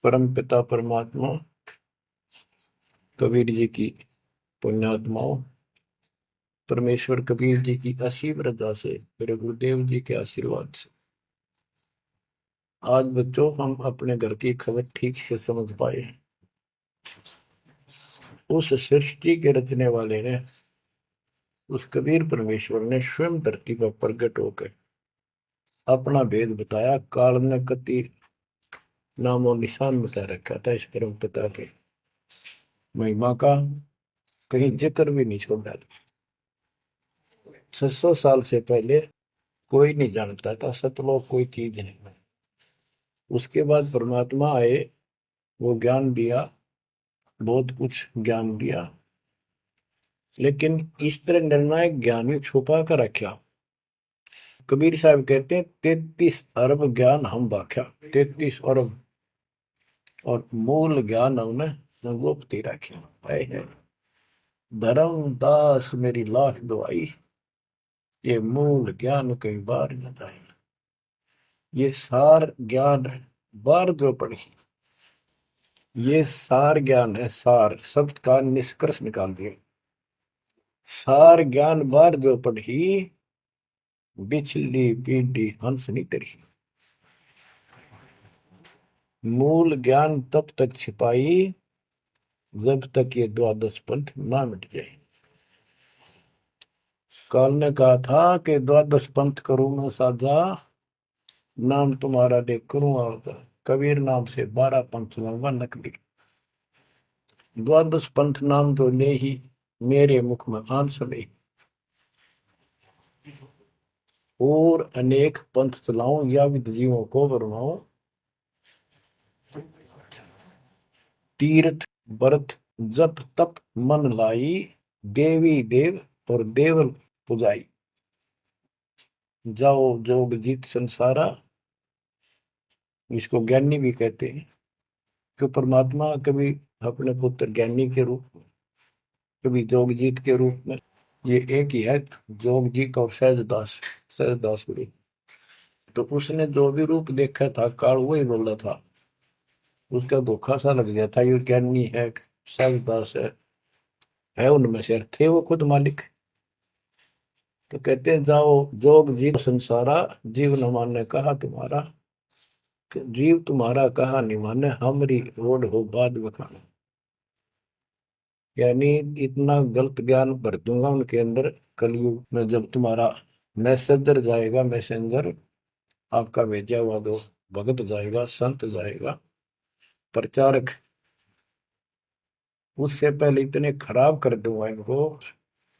परम पिता परमात्मा कबीर जी की पुण्यात्माओं, परमेश्वर कबीर जी की असीम रजा से, मेरे गुरुदेव जी के आशीर्वाद से आज बच्चों हम अपने घर की खबर ठीक से समझ पाए। उस सृष्टि के रचने वाले ने, उस कबीर परमेश्वर ने स्वयं धरती पर प्रकट होकर अपना भेद बताया। काल ने कति नामो निशान बता रखा था इस परम पिता के महिमा का, कहीं जिक्र भी नहीं छोड़ा था। 600 साल से पहले कोई नहीं जानता था सतलोक कोई चीज नहीं। उसके बाद परमात्मा आए, वो ज्ञान दिया, बहुत कुछ ज्ञान दिया, लेकिन इस तरह निर्णायक ज्ञान ही छुपा कर रखा। कबीर साहब कहते हैं 33 अरब ज्ञान हम बाख्या, 33 अरब, और मूल ज्ञान हमने गुप्त ही रखा है। धर्मदास मेरी लाख दुआई, ये मूल ज्ञान कई बार न जाए। ये सार ज्ञान बार जो पढ़ी, ये सार ज्ञान है। सार शब्द का निष्कर्ष निकाल दिया। सार ज्ञान बार जो पढ़ी, बिछली पीढ़ी हंस नहीं तरी। मूल ज्ञान तब तक छिपाई जब तक ये द्वादश पंथ ना मिट जाए। काल ने कहा था कि द्वादश पंथ करूं मैं साझा, नाम तुम्हारा देख करूं आवता। कबीर नाम से 12 पंथ लूंगा नकली। द्वादश पंथ नाम तो ले ही मेरे मुख में आन सुने, और अनेक पंथ चलाऊं या विद जीवों को बरमाऊं। तीर्थ व्रत जप तप मन लाई, देवी देव और देवल पुजाई। जाओ जोग जीत संसारा, इसको ज्ञानी भी कहते हैं। कि परमात्मा कभी अपने पुत्र ज्ञानी के रूप में, कभी जोगजीत के रूप में, ये एक ही है जोगजीत और सहजदास। सहजदास गुरु तो उसने जो भी रूप देखा था काल वही बोला था। उसका धोखा सा लग गया था, ये ज्ञानी है सहजदास है उनमें से थे वो खुद मालिक। तो कहते हैं जाओ जोग जीव संसारा, जीव न माने कहा तुम्हारा। जीव तुम्हारा कहा नहीं माने, हमारी रोड हो बाद बखाना। यानी इतना गलत ज्ञान भर दूंगा उनके अंदर कलयुग में, जब तुम्हारा मैसेंजर जाएगा, मैसेंजर आपका भेजा हुआ दो भगत जाएगा, संत जाएगा, प्रचारक, उससे पहले इतने खराब कर दूंगा इनको,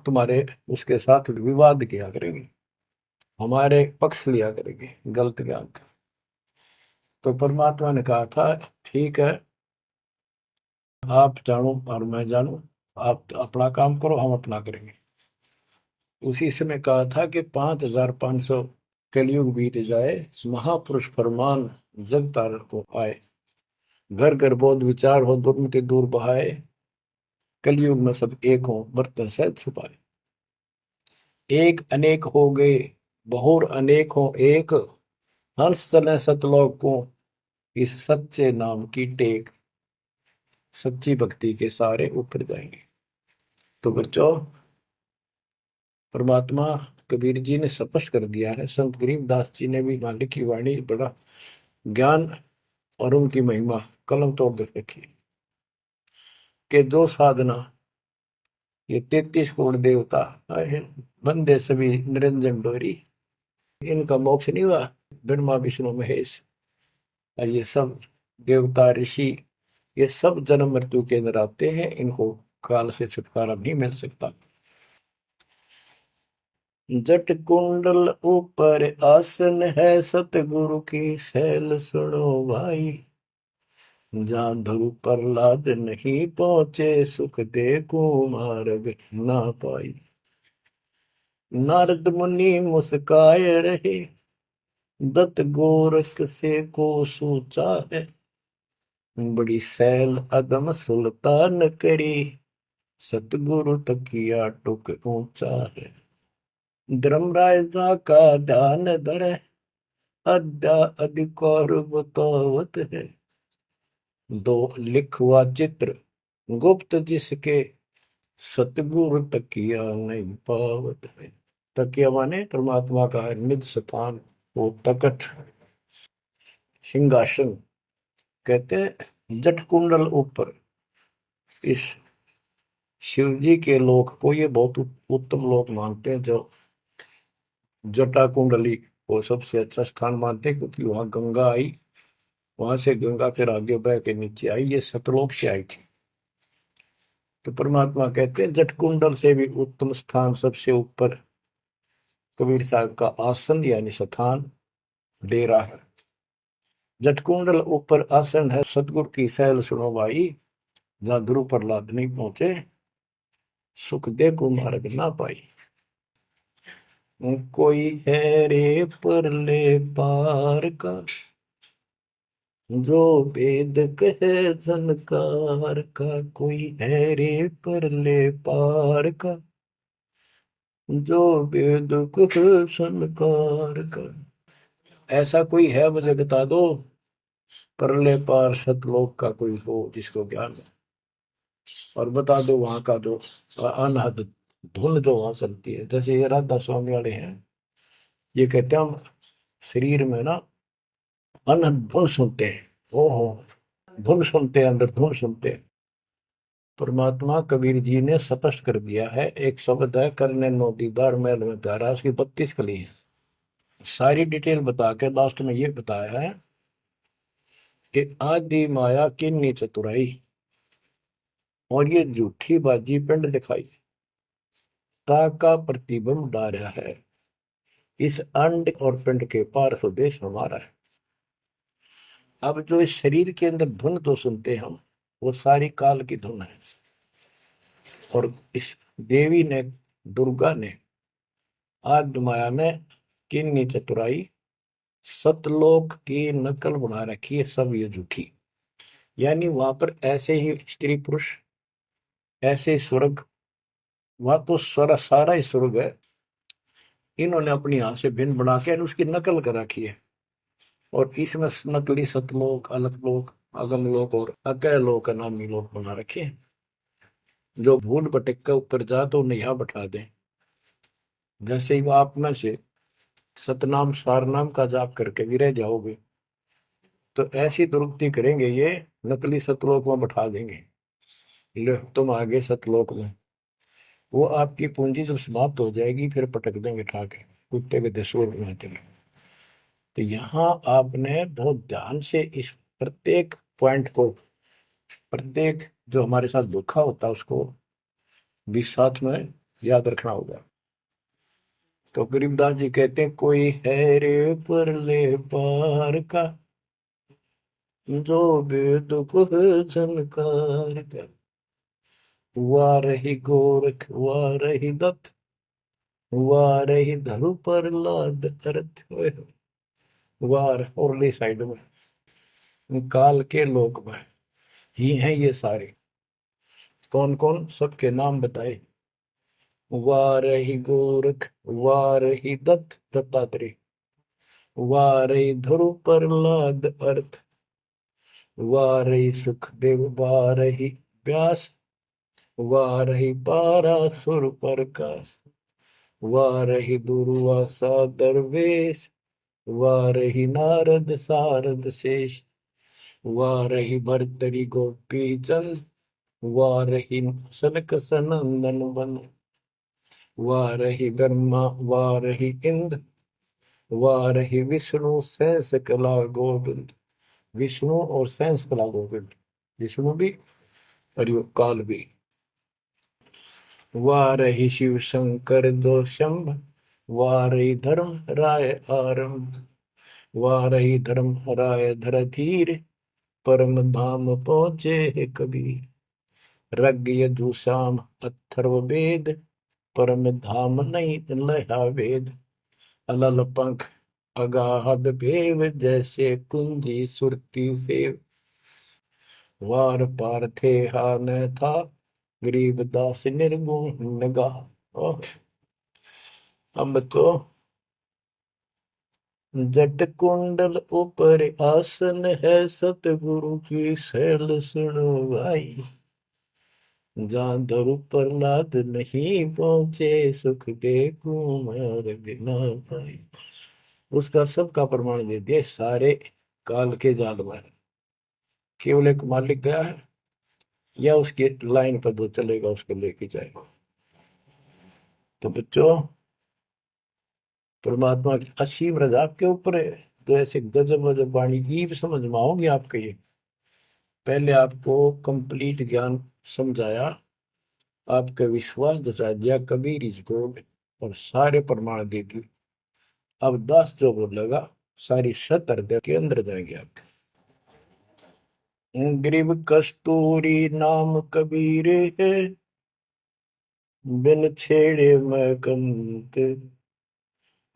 तुम्हारे उसके साथ विवाद किया करेंगे, हमारे पक्ष लिया करेंगे गलत ज्ञान का। तो परमात्मा ने कहा था ठीक है, आप जानो और मैं जानू, आप अपना काम करो, हम अपना करेंगे। उसी समय कहा था कि 5500 कलयुग बीत जाए, महापुरुष फरमान जग तारण को आए। घर घर बोध विचार हो, दुर्मति दूर बहाए, कलयुग में सब एक हो, बर्तन सहज छुपाए। एक अनेक हो गए, बहुर अनेक हो एक, हंस चले सतलोक को, इस सच्चे नाम की टेक। सच्ची भक्ति के सारे ऊपर जाएंगे। तो बच्चों, परमात्मा कबीर जी ने स्पष्ट कर दिया है, संत गरीबदास जी ने भी मालिक की वाणी बड़ा ज्ञान और उनकी महिमा कलम तोड़ दे रखी कि जो साधना ये 33 करोड़ देवता बंदे सभी निरंजन डोरी, इनका मोक्ष नहीं हुआ। ब्रह्मा विष्णु महेश और ये सब देवता ऋषि, ये सब जन्म मृत्यु के अंदर आते हैं, इनको काल से छुटकारा नहीं मिल सकता। जट कुंडल ऊपर आसन है, सतगुरु की सैल सुनो भाई। जहाँ ध्रुव प्रहलाद नहीं पहुंचे, सुख देखो मार्ग ना पाई। नारद मुनि मुस्काए रहे, दत्त गोरख से को सोचा है। बड़ी सैल अदम सुल्तान करी, सतगुरु तकिया टुक ऊंचा है। धर्मराजा का ध्यान धरे, अद्या अधिकार बतावत है। दो लिखवा चित्र गुप्त जिसके सतगुरु तकिया नहीं पावत है। तकिया माने परमात्मा का है निज स्थान, वो तकत सिंहासन। कहते हैं जट कुंडल ऊपर इस शिव जी के लोक को ये बहुत उत्तम लोक मानते हैं, जो जटा कुंडली को सबसे अच्छा स्थान मानते हैं, क्योंकि वहां गंगा आई, वहां से गंगा फिर आगे बह के नीचे आई, ये सतलोक से आई थी। तो परमात्मा कहते हैं जट कुंडल से भी उत्तम स्थान सबसे ऊपर कबीर साहब का आसन यानी स्थान डेरा है। जटकुंडल ऊपर आसन है सतगुरु की सैल सुनो भाई, जहां ध्रुव प्रहलाद नहीं पहुंचे, सुख दे को मार्ग ना पाई। कोई है रे परले पार का, जो वेद कहे झनकार का। कोई है रे परले पार का, जो वेद कहे झनकार का। ऐसा कोई है मुझे बता दो, परले पार सतलोक का कोई हो जिसको ज्ञान है, और बता दो वहां का जो अनहद धुन जो वहां चलती है। जैसे ये राधा स्वामी वाले हैं, ये कहते हैं हम शरीर में ना अनहद धुन सुनते हैं। ओहो, धुन सुनते हैं, अंदर धुन सुनते हैं। परमात्मा कबीर जी ने स्पष्ट कर दिया है, एक शब्द है करने नो दीदार महल में प्यारा, उसकी 32 कली है। सारी डिटेल बता के लास्ट में ये बताया है कि आदि माया किन्नी चतुराई, और ये झूठी बाजी पिंड दिखाई, ताका प्रतिबिंब डारा है। इस अंड और पिंड के पार स्वदेश हमारा है। अब जो इस शरीर के अंदर धुन तो सुनते हैं हम, वो सारी काल की धुन है। और इस देवी ने, दुर्गा ने आद्य माया में किन्नी चतुराई सतलोक की नकल बना रखी है, सब ये झूठी। यानी वहां पर ऐसे ही स्त्री पुरुष, ऐसे स्वर्ग, वहां तो स्वर सारा ही स्वर्ग है, इन्होंने अपनी हाथ से भिन्न बना के उसकी नकल कर रखी है। और इसमें नकली सतलोक, अलकलोक, अगमलोक और अकैलोक नामी लोक बना रखे हैं। जो भूल भटक के ऊपर जा तो उन्हें यहाँ बैठा दें। जैसे ही वो आप में से सतनाम सारनाम का जाप करके भी रह जाओगे, तो ऐसी दुरुक्ति करेंगे ये, नकली सतलोक में बैठा देंगे। ले तुम आगे सतलोक में, वो आपकी पूंजी जब समाप्त हो जाएगी फिर पटक देंगे ठाके, कुत्ते के दसोर बनाते हैं। तो यहाँ आपने बहुत ध्यान से इस प्रत्येक पॉइंट को, प्रत्येक जो हमारे साथ धोखा होता है उसको भी साथ में याद रखना होगा। तो गरीबदास जी कहते हैं कोई है रे परले पार का, जो वेद को झनकार का। हुआ रही गोरख, हुआ रही दत्त, हुआ रही धरु प्रहलाद अर्थ, वार औरली साइड में काल के लोक में ही हैं ये सारे। कौन कौन, सबके नाम बताए। वारही गोरख, वारही दत्त दत्तात्रेय, वारही ध्रुव प्रहलाद अर्थ, वारही सुखदेव, वारही व्यास, वारही पारासुर प्रकाश, वारही दुर्वासा दरवेश, वारही नारद सारद शेष, वारही भर्तरी गोपी चंद, वारही सनक सनंदन बन, वारही ब्रह्मा, वारही इंद्र, वारही विष्णु सहस कला गोविंद। विष्णु और सहस कला गोविंद, विष्णु भी और यो काल भी। वारही शिव शंकर दो शंभ, वारही धर्म राय आरंभ, वारही धर्म राय धर धीर, परम धाम पहुंचे है कबीर। रग यजुषाम अथर्व वेद, परम धाम नहीं लहा वेद। अलल पंख अगाहद भेव, जैसे कुंजी सुरती सेव। वार पार थे हा न था, गरीबदास निर्गुण निगाह। हम तो जट कुंडल ऊपर आसन है, सतगुरु की सैल सुनो भाई। जहाँ ध्रुव प्रहलाद नहीं पहुंचे, सुख दे कुमार बिना भाई। उसका सबका प्रमाण दे दिए सारे काल के जाल में। केवल एक मालिक गया है, या उसके लाइन पर जो चलेगा उसको लेके जाएगा। तो बच्चों, परमात्मा की असीम रजा आपके ऊपर है। तो ऐसे गजब गजब वाणी की भी समझ में आओगे आपके। ये पहले आपको कंप्लीट ज्ञान समझाया, आपका विश्वास जता दिया कबीर इज गॉड, और सारे प्रमाण दे दिए। अब 10 जो बोलेगा सारी सत हृदय के अंदर जाएंगे आपके। ग्रीव कस्तूरी नाम कबीर है, बिन छेड़े मैं कंत।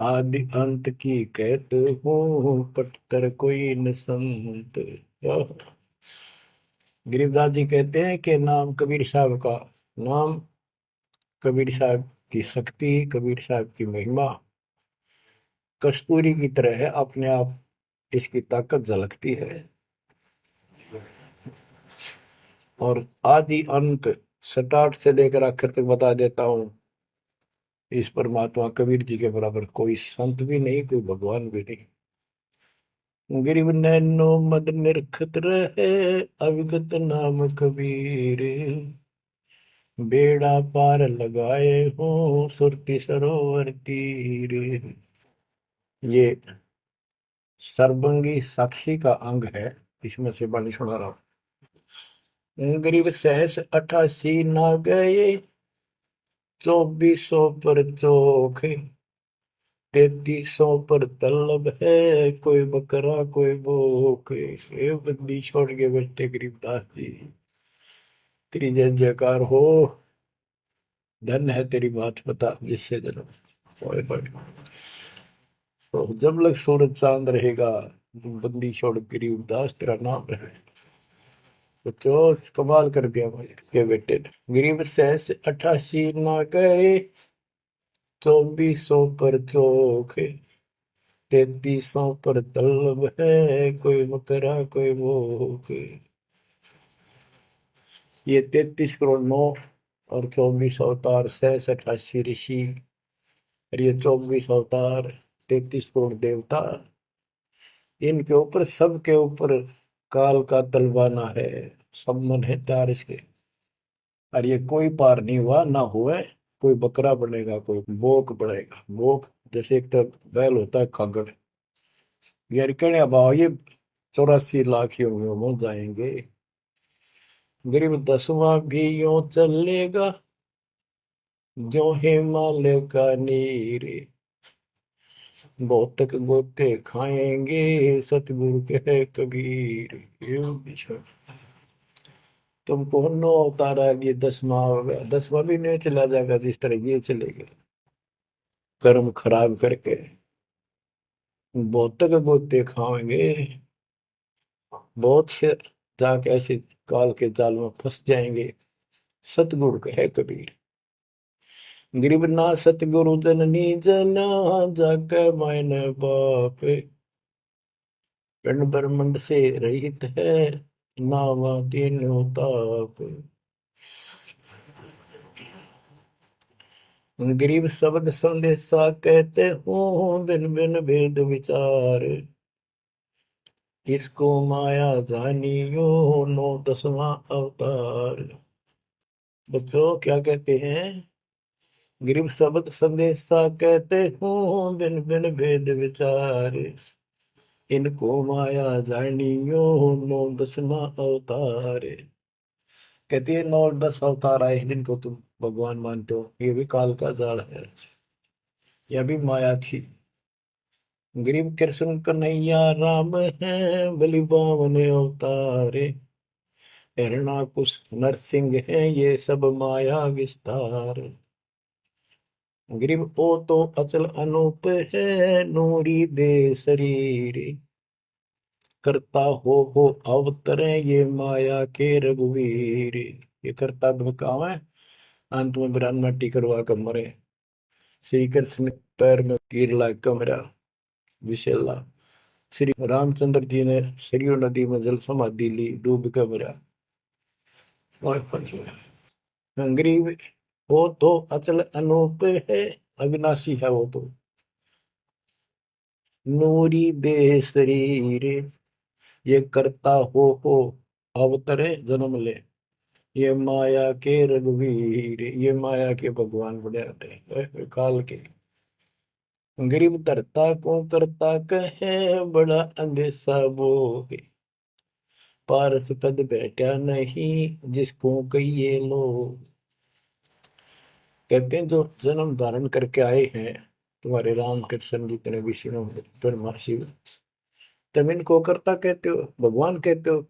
आदि अंत की कहते हूँ, पटतर कोई न संत। गरीबदास जी कहते हैं कि नाम कबीर साहब का नाम, कबीर साहब की शक्ति, कबीर साहब की महिमा कस्तूरी की तरह है, अपने आप इसकी ताकत झलकती है। और आदि अंत स्टार्ट से लेकर आखिर तक बता देता हूँ। इस परमात्मा कबीर जी के बराबर कोई संत भी नहीं, कोई भगवान भी नहीं। गिरिव नैनो मद निरखत रहे, अविगत नाम कबीर। बेड़ा पार लगाए हो, सुरती सरोवर तीर। ये सर्वंगी साक्षी का अंग है, इसमें से बाणी सुना रहा हूँ। गरीब सहस 88 ना गए, 2400 पर चोखे। 3300 पर तलब है, कोई बकरा कोई भूखे। ये बंदी छोड़ के बैठे गरीबदास जी, तेरी जय जयकार हो। धन है तेरी बात बता जिससे जन्म। ओए होए। तो जब लग सूरज चांद रहेगा, बंदी छोड़ गरीबदास तेरा नाम रहे। तो क्यों कमाल कर दिया भाई के बेटे ने। गरीब सहस 88 ना गए, 2400 पर चोखे। 3300 पर तलब है, कोई बकरा कोई भूखे। ये 33 करोड़ 9 और 24 अवतार, 88 ऋषि, और ये 24 अवतार, 33 करोड़ देवता। इनके ऊपर, सबके ऊपर काल का तलवाना है, सब मन है तार इसके। और ये कोई पार नहीं हुआ ना हुआ। कोई बकरा बनेगा, कोई बोक बनेगा। बोक जैसे एक तो बैल होता है खगड़, यार कहने भाव ये 84 लाख ही होंगे, हो जाएंगे। गरीब 10वां भी यूं चलेगा, जो हिमालय का नीर। बहुत तक गोते खाएंगे, सतगुरु के कबीर। ये बिछड़ तुमको नो अवतारा, ये 10वां हो गया, 10वां भी नहीं चला जाएगा जिस तरह ये चलेगा कर्म खराब करके। बहुत तक गोते खाएंगे, बहुत से जाके ऐसे काल के जाल में फंस जाएंगे। सतगुरु कहे कबीर, गरीब ना सतगुरु जननी जना, जाके मायने बाप। पिंड ब्रह्मंड से रहित है, नावा तीनों ताप। गरीब शब्द संदेशा कहते हूँ, बिन बिन भेद विचार। इसको माया जानियो, 9 10वां अवतार। बच्चों क्या कहते हैं? गरीब शब्द संदेशा कहते हूँ, बिन बिन भेद विचार। इनको माया जानियो, 9 10वां अवतार। कहती है 9 10 अवतार आए हैं जिनको तुम भगवान मानते हो, ये भी काल का जाल है, यह भी माया थी। गरीब कृष्ण कन्हैया राम है, बलि बावन अवतारे। हिरणाकुश नरसिंह है, ये सब माया विस्तार। गरीब ओ तो अचल अनूप है, नूरी दे शरीर। करता हो अवतरे, ये माया के रघुवीर। ये करता काम है, अंत में बिरान मट्टी करवा कर मरे। श्री कृष्ण पैर में तीर लाग कर मरा, विशेला। श्री रामचंद्र जी ने सरयू नदी में जल समाधि ली, डूब के मरा। गरीब वो तो अचल अनूप है, अविनाशी है वो तो। नूरी दे शरीर, ये करता हो अवतरे जन्म ले। ये माया के रघुवीर, ये माया के भगवान बड़े आते काल के। गरीब धरता को करता कहे, बड़ा अंदेशा वो है। पारस पद बैठा नहीं, जिसको कहिए लो। कहते हैं जो जन्म धारण करके आए हैं तुम्हारे राम कृष्ण जितने विष्णु ब्रह्मा शिव, तुम इनको करता कहते हो, भगवान कहते हो।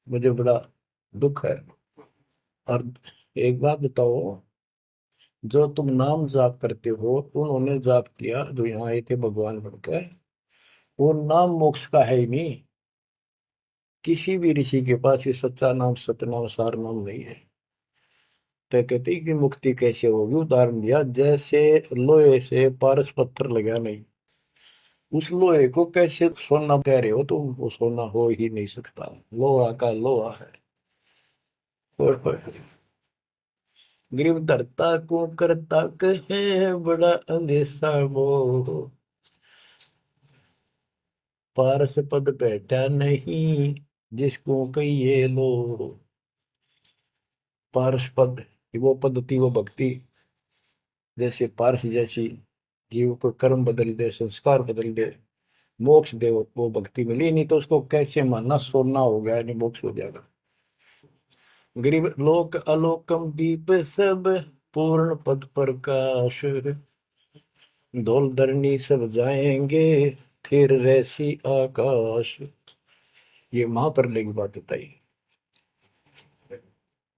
मुझे बड़ा दुख है। और एक बात बताओ, जो तुम नाम जाप करते हो, उन्होंने जाप किया जो यहाँ आए थे भगवान बनकर, वो नाम मोक्ष का है ही नहीं। किसी भी ऋषि के पास ये सच्चा नाम सतनाम सार नाम नहीं है। तो कहते हैं कि मुक्ति कैसे होगी, उदाहरण दिया जैसे लोहे से पारस पत्थर लगा नहीं, उस लोहे को कैसे सोना कह रहे हो तुम, वो सोना हो ही नहीं सकता, लोहा का लोहा है। और गरीब धरता को करता कहे, बड़ा अंदेशा वो। पारस पद बैठा नहीं, जिसको कहिए लो। पारस पद वो पद्धति, वो भक्ति, जैसे पारस जैसी जीव को कर्म बदल दे, संस्कार बदल दे, मोक्ष दे, वो भक्ति मिली। नहीं तो उसको कैसे मानना सोना हो गया, नहीं मोक्ष हो जाएगा। गरीब लोक अलोकम दीप सब, पूर्ण पद प्रकाश। धौल धरनी सब जाएंगे, फिर रहसी आकाश। ये महाप्रलय की बात बताई।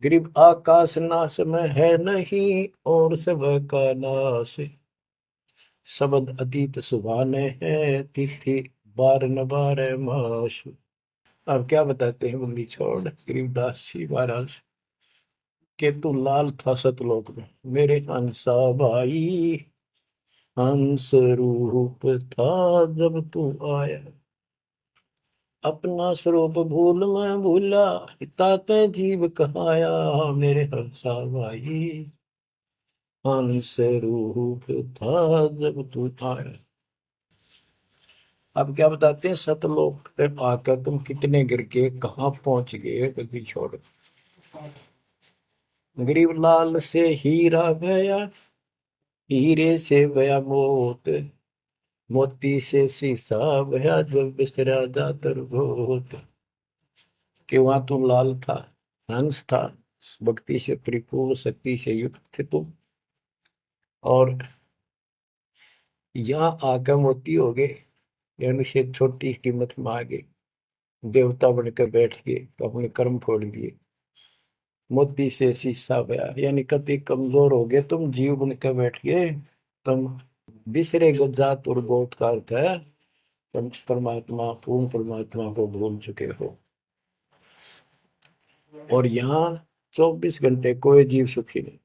गरीब आकाश नाश में है नहीं, और सब का नाश। शब्द अतीत सुभाने हैं, तिथि बार न बार मास। अब क्या बताते हैं बंदी छोड़ गरीबदास जी महाराज के, तू लाल था सतलोक में मेरे हंसा भाई। हंस रूप था जब तू आया, अपना स्वरूप भूल मैं भूला। ताते जीव कहाया, मेरे हंसा भाई। हंस रूप था जब तू आया। अब क्या बताते हैं, सतलोक पे आकर तुम कितने गिर के कहाँ पहुंच गए, कभी छोड़। गरीब लाल से हीरा गया, हीरे से गया मोत। मोती से शीशा गया, जब बिसरा जातर भोत। कि वहां तुम लाल था, हंस था, भक्ति से परिपूर्ण, शक्ति से युक्त थे तुम। और यहाँ आकर मोती हो गए, यानी से छोटी कीमत में आ गए, देवता बनकर बैठ गए, तो अपने कर्म फोड़ दिए। मोती से शीशा गया, यानी कति कमजोर हो गए तुम, जीव बनकर बैठ गए तुम। बिसरे जात और गोत का अर्थ है तुम परमात्मा, पूर्ण परमात्मा को भूल चुके हो। और यहाँ 24 घंटे कोई जीव सुखी नहीं।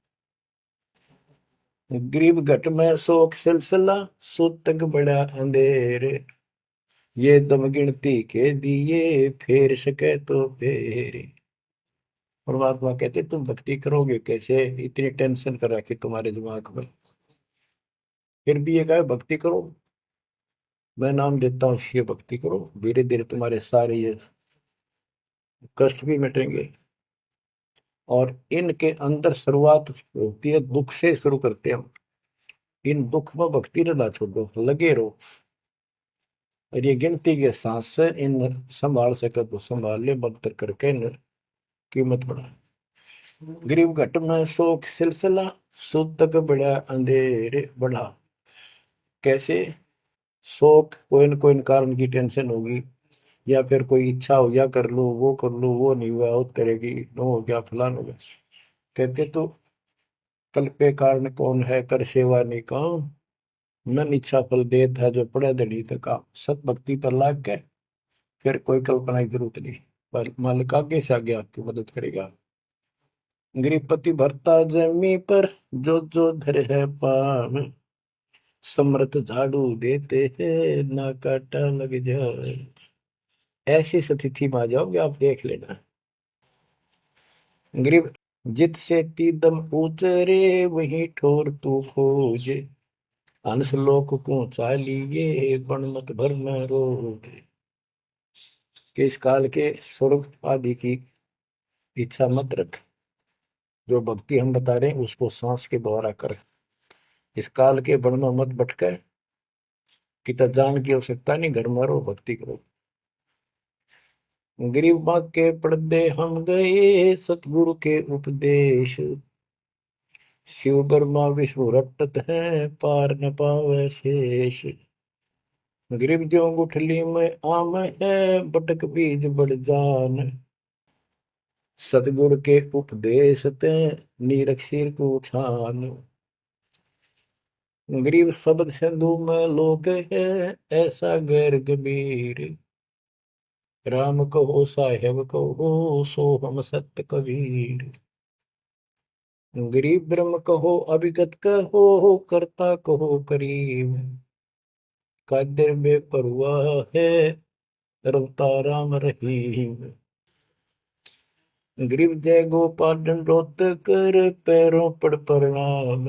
गरीब घट में शोक सिलसिला, सूतक बड़ा अंधेरे। ये दम गिनती के दिए, फेर सके तो फेरे। परमात्मा कहते तुम भक्ति करोगे कैसे, इतनी टेंशन कर रखी तुम्हारे दिमाग में, फिर भी ये कहे भक्ति करो, मैं नाम देता हूँ, ये भक्ति करो, धीरे धीरे तुम्हारे सारे ये कष्ट भी मिटेंगे। और इनके अंदर शुरुआत होती है दुख से, शुरू करते हैं हम। इन दुख में भक्ति ना छोड़ो, लगे रहो। और ये गिनती के सांस से इन संभाल सके तो संभाल ले, मंत्र करके इन कीमत बढ़ा। गरीब घट में शोक सिलसिला, सूतक बड़ा अंधेरे बढ़ा। कैसे, शोक कोई न कोई कारण की टेंशन होगी, या फिर कोई इच्छा हो गया कर लो, वो कर लो, वो नहीं हुआ, उस तरह की नो हो गया, फलान हो गया। कहते तो कल पे कारण कौन है, कर सेवा नहीं काम। मन इच्छा फल देत है, जो पड़े धड़ी तक काम। सत भक्ति पर लाग के फिर कोई कल्पना की जरूरत नहीं, पर मालिक आगे से आगे आपकी मदद करेगा। गृहपति भरता जमी पर, जो जो धर है पान। समृत झाड़ू देते हैं ना काटा लग जाए। ऐसी स्थिति में आ जाओगे आप, देख लेना। गरीब जित से तीदम उतरे वही ठोर तू खोज, हंस लोक को चालिए बन मत भर में रोज। कि इस काल के स्वर्ग आदि की इच्छा मत रख, जो भक्ति हम बता रहे हैं उसको सांस के द्वारा कर। इस काल के बन में मत भटके, कितना जान की आवश्यकता नहीं, घर में रहो भक्ति करो। गरीब माँ के पर्दे हम गए सतगुरु के उपदेश, शिव ब्रह्मा विष्णु रटत है पार न पावे शेष। गरीब जो गुठली में आम है बटक बीज बढ़ जान, सतगुरु के उपदेश ते नीरख सिर को छान। गरीब शब्द सिंधु में लोक है ऐसा गैर गंभीर, राम कहो साहेब कहो सो हम सत्य कबीर। गरीब ब्रह्म कहो अभिगत कहो करता कहो करीब, कादिर बेपरवाह है रवता राम रहीम। गरीब जय गोपाल दंडोत कर पैरों पड़ प्रणाम,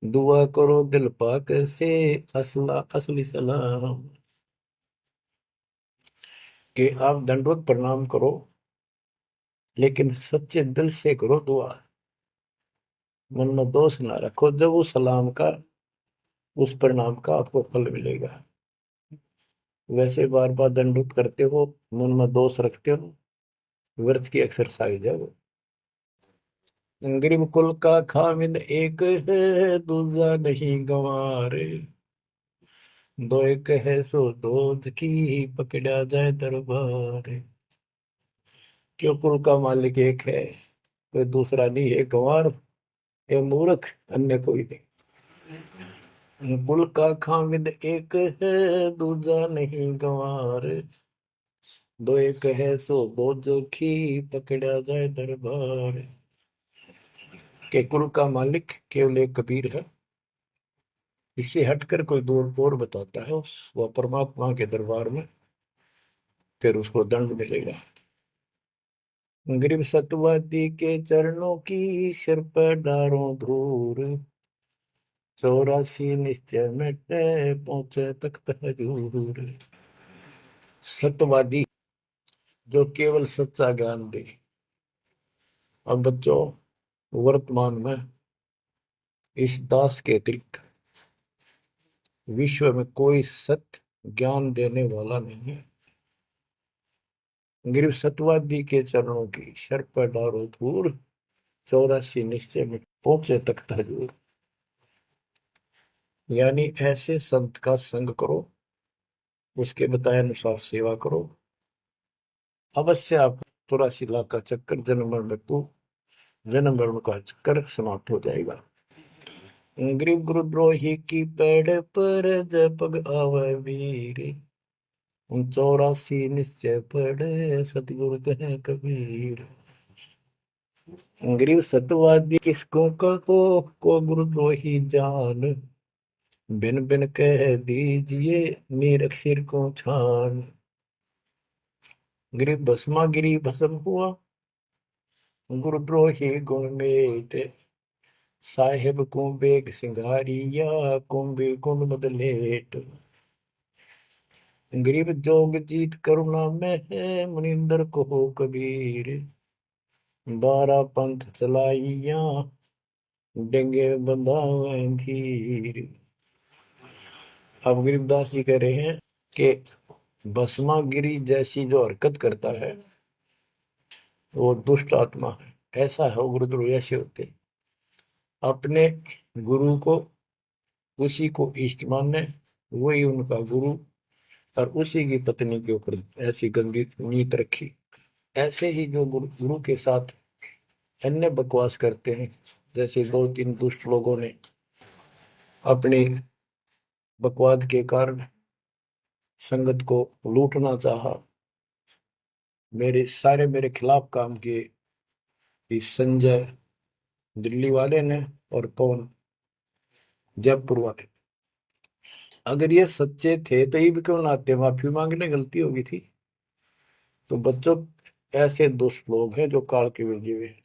दुआ करो दिल पाक से असला असली सलाम। कि आप दंडवत प्रणाम करो लेकिन सच्चे दिल से करो दुआ, मन में दोष ना रखो। जब उस सलाम का उस प्रणाम का आपको फल मिलेगा। वैसे बार बार दंडवत करते हो, मन में दोष रखते हो, व्यर्थ की एक्सरसाइज है वो। गरीब कुल का खामिद एक है दूजा नहीं गंवारे, दो एक है सो दूध की पकड़ा जाए दरबार। क्यों कुल का मालिक एक है, कोई दूसरा नहीं है, गंवार ये मूर्ख, अन्य कोई नहीं। कुल का खामिद एक है दूजा नहीं गंवार, दो एक है सो दो जो की पकड़ा जाए दरबार। के कुल का मालिक केवल एक कबीर है, इससे हटकर कोई दूर और बताता है उस वह परमात्मा के दरबार में फिर उसको दंड मिलेगा। गरीब सतवादी के चरणों की सिर पर डारों धूर, 84 निश्चय मिटे पहुंचे तख्त हजूर। सत्यवादी जो केवल सच्चा ज्ञान दे। अब बच्चों, वर्तमान में इस दास के अतिरिक्त विश्व में कोई सत्य ज्ञान देने वाला नहीं है। गरीब सत्यवादी के चरणों की सर पर डारो धूर, 84 निश्चय में पहुंचे तख्त हजूर। यानी ऐसे संत का संग करो, उसके बताए अनुसार सेवा करो, अवश्य आप 84 लाख का चक्कर जन्म मरण मृत्यु जन्म मरण का चक्कर समाप्त हो जाएगा। गरीब गुरुद्रोही की पेड़ पर जब पग आवे वीर, 84 निश्चय पढ़े सतगुरु कहे कबीर। गरीब सत्यवादी किसको कहो को गुरुद्रोही जान, बिन बिन कह दीजिए नीरख सिर को छान। गरीब भस्मा गिरी भस्म हुआ गुरुद्रोही गुण मेट, साहेब को बेग सिंगारिया कुंभी गुण बदलेट। गरीब जोग जीत करुणा में है मुनिंदर को हो कबीर, 12 पंथ चलाइया डेंगे बंधावे धीर। अब गरीबदास जी कह रहे हैं कि भस्मागिरी जैसी जो हरकत करता है वो दुष्ट आत्मा है, ऐसा है गुरुद्रोह ऐसे होते। अपने गुरु को उसी को इष्ट माने, वही उनका गुरु, और उसी की पत्नी के ऊपर ऐसी गंदी नीत रखी। ऐसे ही जो गुरु के साथ अन्य बकवास करते हैं, जैसे 2-3 दुष्ट लोगों ने अपनी बकवाद के कारण संगत को लूटना चाहा, मेरे खिलाफ काम किए। इस संजय दिल्ली वाले ने और कौन जयपुर वाले। अगर ये सच्चे थे तो ये भी क्यों ना आते माफी मांगने, गलती होगी थी। तो बच्चों, ऐसे दुष्ट लोग हैं जो काल के भेजे हुए हैं,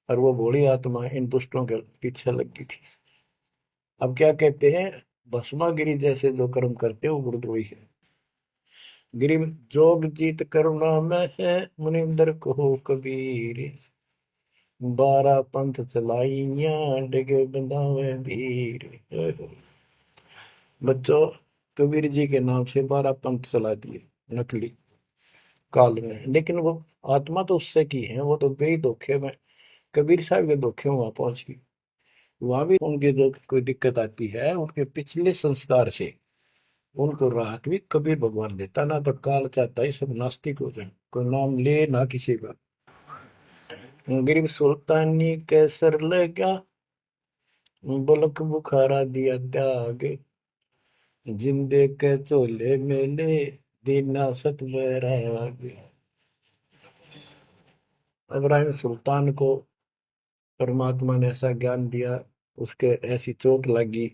और वो भोली आत्मा इन दुष्टों के पीछे लग गई थी। अब क्या कहते हैं, भस्मागिरी जैसे जो कर्म करते हैं वो गुरुद्रोही है। गिरि जोग जीत करुणा में है, मुनिंदर को कबीर, 12 पंथ चलाइया, डिगे बंधावे भीर। बच्चों, कबीर जी के नाम से 12 पंथ चला दिए नकली काल में, लेकिन वो आत्मा तो उससे की है, वो तो गई धोखे में। कबीर साहब के धोखे में वहां पहुंच गई। वहां भी उनकी जो कोई दिक्कत आती है, उनके पिछले संस्कार से उनको राहत भी कबीर भगवान देता। ना तो काल चाहता है सब नास्तिक हो जाए, कोई नाम ले ना किसी का। गरीब सुल्तानी कैसर लगा, बलक बुखारा दिया त्याग, जिंदे के चोले मेले, दीना सत बैराग। इब्राहिम सुल्तान को परमात्मा ने ऐसा ज्ञान दिया, उसके ऐसी चोट लगी,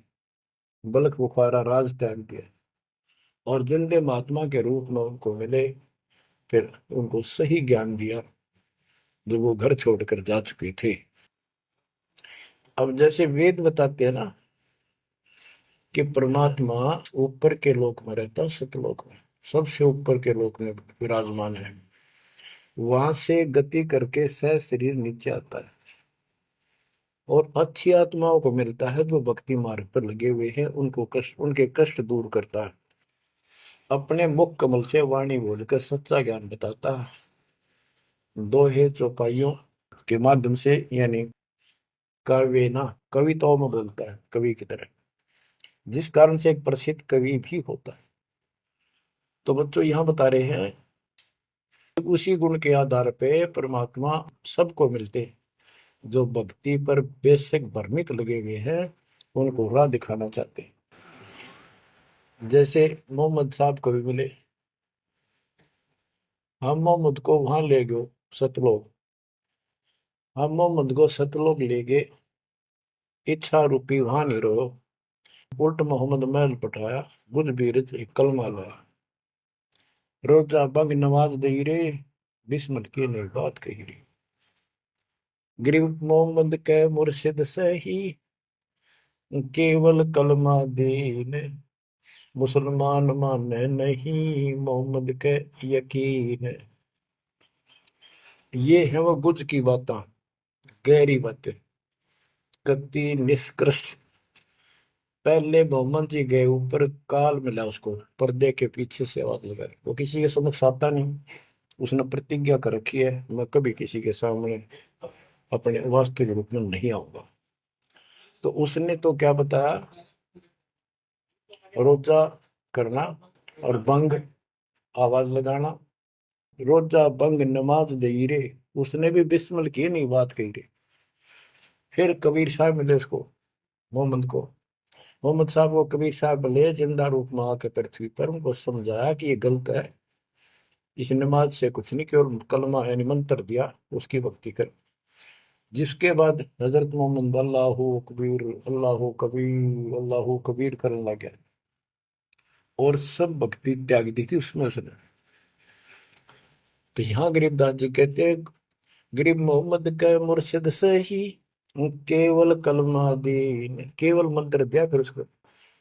बलक बुखारा राज त्याग दिया, और जिंदे महात्मा के रूप में उनको मिले, फिर उनको सही ज्ञान दिया जो वो घर छोड़कर जा चुके थे। अब जैसे वेद बताते हैं ना कि परमात्मा ऊपर के लोक में रहता है, सतलोक में, सबसे ऊपर के लोक में विराजमान है। वहां से गति करके सह शरीर नीचे आता है, और अच्छी आत्माओं को मिलता है जो भक्ति मार्ग पर लगे हुए हैं, उनको कष्ट, उनके कष्ट दूर करता है, अपने मुख कमल से वाणी बोलकर सच्चा ज्ञान बताता है, दोहे चौपाइयों के माध्यम से, यानी काव्य ना, कविताओं में बोलता है कवि की तरह, जिस कारण से एक प्रसिद्ध कवि भी होता है। तो बच्चों यहाँ बता रहे हैं, उसी गुण के आधार पे परमात्मा सबको मिलते हैं, जो भक्ति पर बेशक भ्रमित लगे हुए हैं, उनको राह दिखाना चाहते हैं। जैसे मोहम्मद साहब को भी मिले, हम मोहम्मद को वहां ले गए सतलोक, हम मोहम्मद को सतलोक ले गए, इच्छा रूपी वहां नहीं रहो, उल्ट मोहम्मद महल पठाया, बुझ बीरज एक कलमा लाया, रोजा बंग नवाज दई रे, बिस्मत की ने बात कही रे। गरीब मोहम्मद के मुर्शिद सही, केवल कलमा दीन, मुसलमान माने नहीं, मोहम्मद के यकीन। ये है वो गुज की बातें, गहरी बातें, कति निष्कर्ष। पहले मोहम्मद जी गए ऊपर, काल मिला उसको, पर्दे के पीछे से आवाज लगाई, वो किसी के समक्ष आता नहीं। उसने प्रतिज्ञा कर रखी है, मैं कभी किसी के सामने अपने वास्तविक रूप में नहीं आऊंगा। तो उसने तो क्या बताया, रोजा करना और बंग आवाज लगाना, रोजा बंग नमाज दे रे, उसने भी बिस्मिल की नहीं बात कही रे। फिर कबीर साहब मिले उसको, मोहम्मद को, मोहम्मद साहब को कबीर साहब मिले जिंदा रूप में आके पृथ्वी पर, उनको समझाया कि ये गलत है, इस नमाज से कुछ नहीं, केवल कलमा यानी मंत्र दिया, उसकी भक्ति कर। जिसके बाद हजरत मोहम्मद अल्लाह कबीर अल्लाह कबीर करने लग गया, और सब भक्ति त्याग दी थी उसमें उसने। तो यहाँ गरीबदास जी कहते हैं, गरीब मोहम्मद का मुर्शिद सही, केवल कलमा दीन, केवल मंत्र दिया, फिर उसको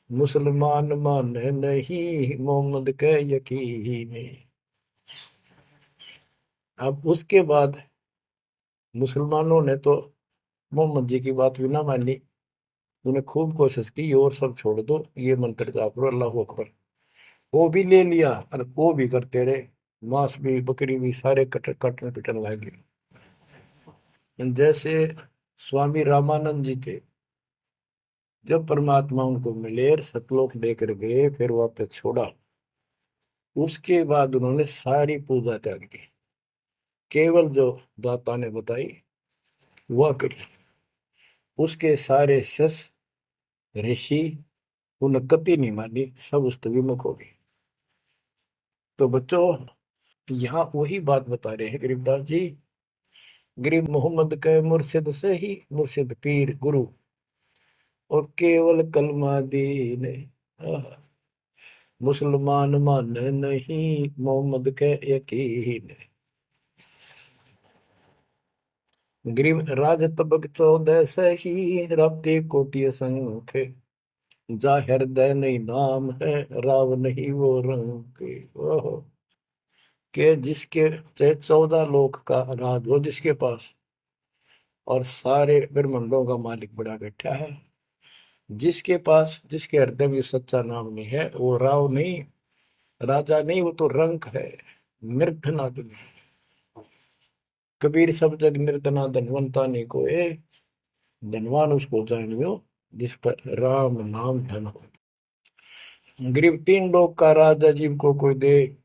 मुसलमान माने नहीं, मोहम्मद के यकीन। अब उसके बाद मुसलमानों ने तो मोहम्मद जी की बात भी ना मानी, उन्हें खूब कोशिश की और सब छोड़ दो, ये मंत्र जाप लो, अल्लाह अकबर। वो भी ले लिया और वो भी करते रहे, मांस भी बकरी भी सारे कटन पिटन लगे। जैसे स्वामी रामानंद जी थे, जब परमात्मा उनको मिले सतलोक लेकर गए, फिर वापस छोड़ा, उसके बाद उन्होंने सारी पूजा त्याग दी, केवल जो दाता ने बताई वह करी। उसके सारे शस्त्र ऋषि उन्हें कति नहीं मानी, सब उस विमुख हो गए। तो बच्चों, यहाँ वही बात बता रहे हैं गरीबदास जी, गरीब मोहम्मद के मुर्शिद से ही, मुर्शिद पीर गुरु, और केवल कलमा दीन। आह, मुसलमान माने नहीं मोहम्मद के यकीन। ग्रीव राज तबक 14 सही रब्ते कोटि संख्य। जा हृदय नहीं नाम है राव नहीं वो रंग के। ओहो, के जिसके चाहे 14 लोक का राज हो जिसके पास, और सारे ब्रह्मांडों का मालिक बड़ा बैठा है, जिसके पास जिसके हृदय में सच्चा नाम नहीं है वो राव नहीं, राजा नहीं, वो तो रंक है, निर्धन आदमी। कबीर सब जग निर्धना धनवंता नहीं कोई, धनवान उसको जानियो जिस पर राम नाम धन हो। गरीब 3 लोग का राजा जीव को कोई दे,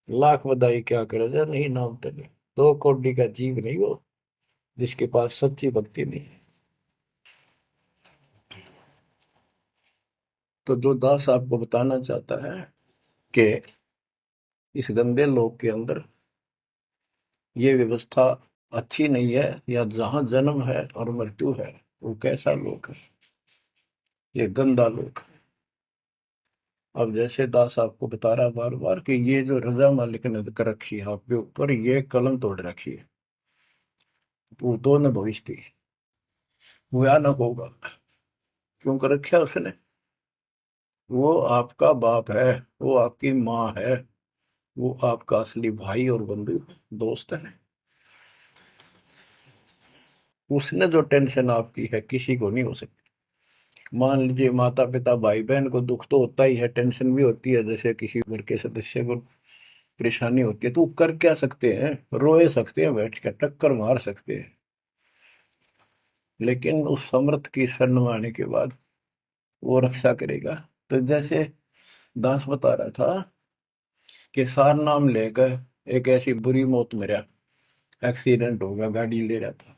लाख बधाई क्या करे जा नहीं नाम धने। 2 कोटि का जीव नहीं वो जिसके पास सच्ची भक्ति नहीं है। तो जो दास आपको बताना चाहता है कि इस गंदे लोक के अंदर ये व्यवस्था अच्छी नहीं है, या जहां जन्म है और मृत्यु है वो कैसा लोक है, ये गंदा लोक है। अब जैसे दास आपको बता रहा बार बार कि ये जो रजा मालिक ने कर रखी है आपके ऊपर, ये कलम तोड़ रखी है, वो तो न भविष्य थी, हुआ न होगा। क्यों कर रखा उसने? वो आपका बाप है, वो आपकी माँ है, वो आपका असली भाई और बंधु दोस्त है। उसने जो टेंशन आपकी है किसी को नहीं हो सकती। मान लीजिए माता पिता भाई बहन को दुख तो होता ही है, टेंशन भी होती है, जैसे किसी घर के सदस्य को परेशानी होती है, तो वो कर क्या सकते हैं? रोए सकते हैं, बैठ कर टक्कर मार सकते हैं, लेकिन उस समर्थ की शरण में आने के बाद वो रक्षा करेगा। तो जैसे दास बता रहा था कि सार नाम लेकर एक ऐसी बुरी मौत मरा, एक्सीडेंट हो गया, गाड़ी ले रहा था।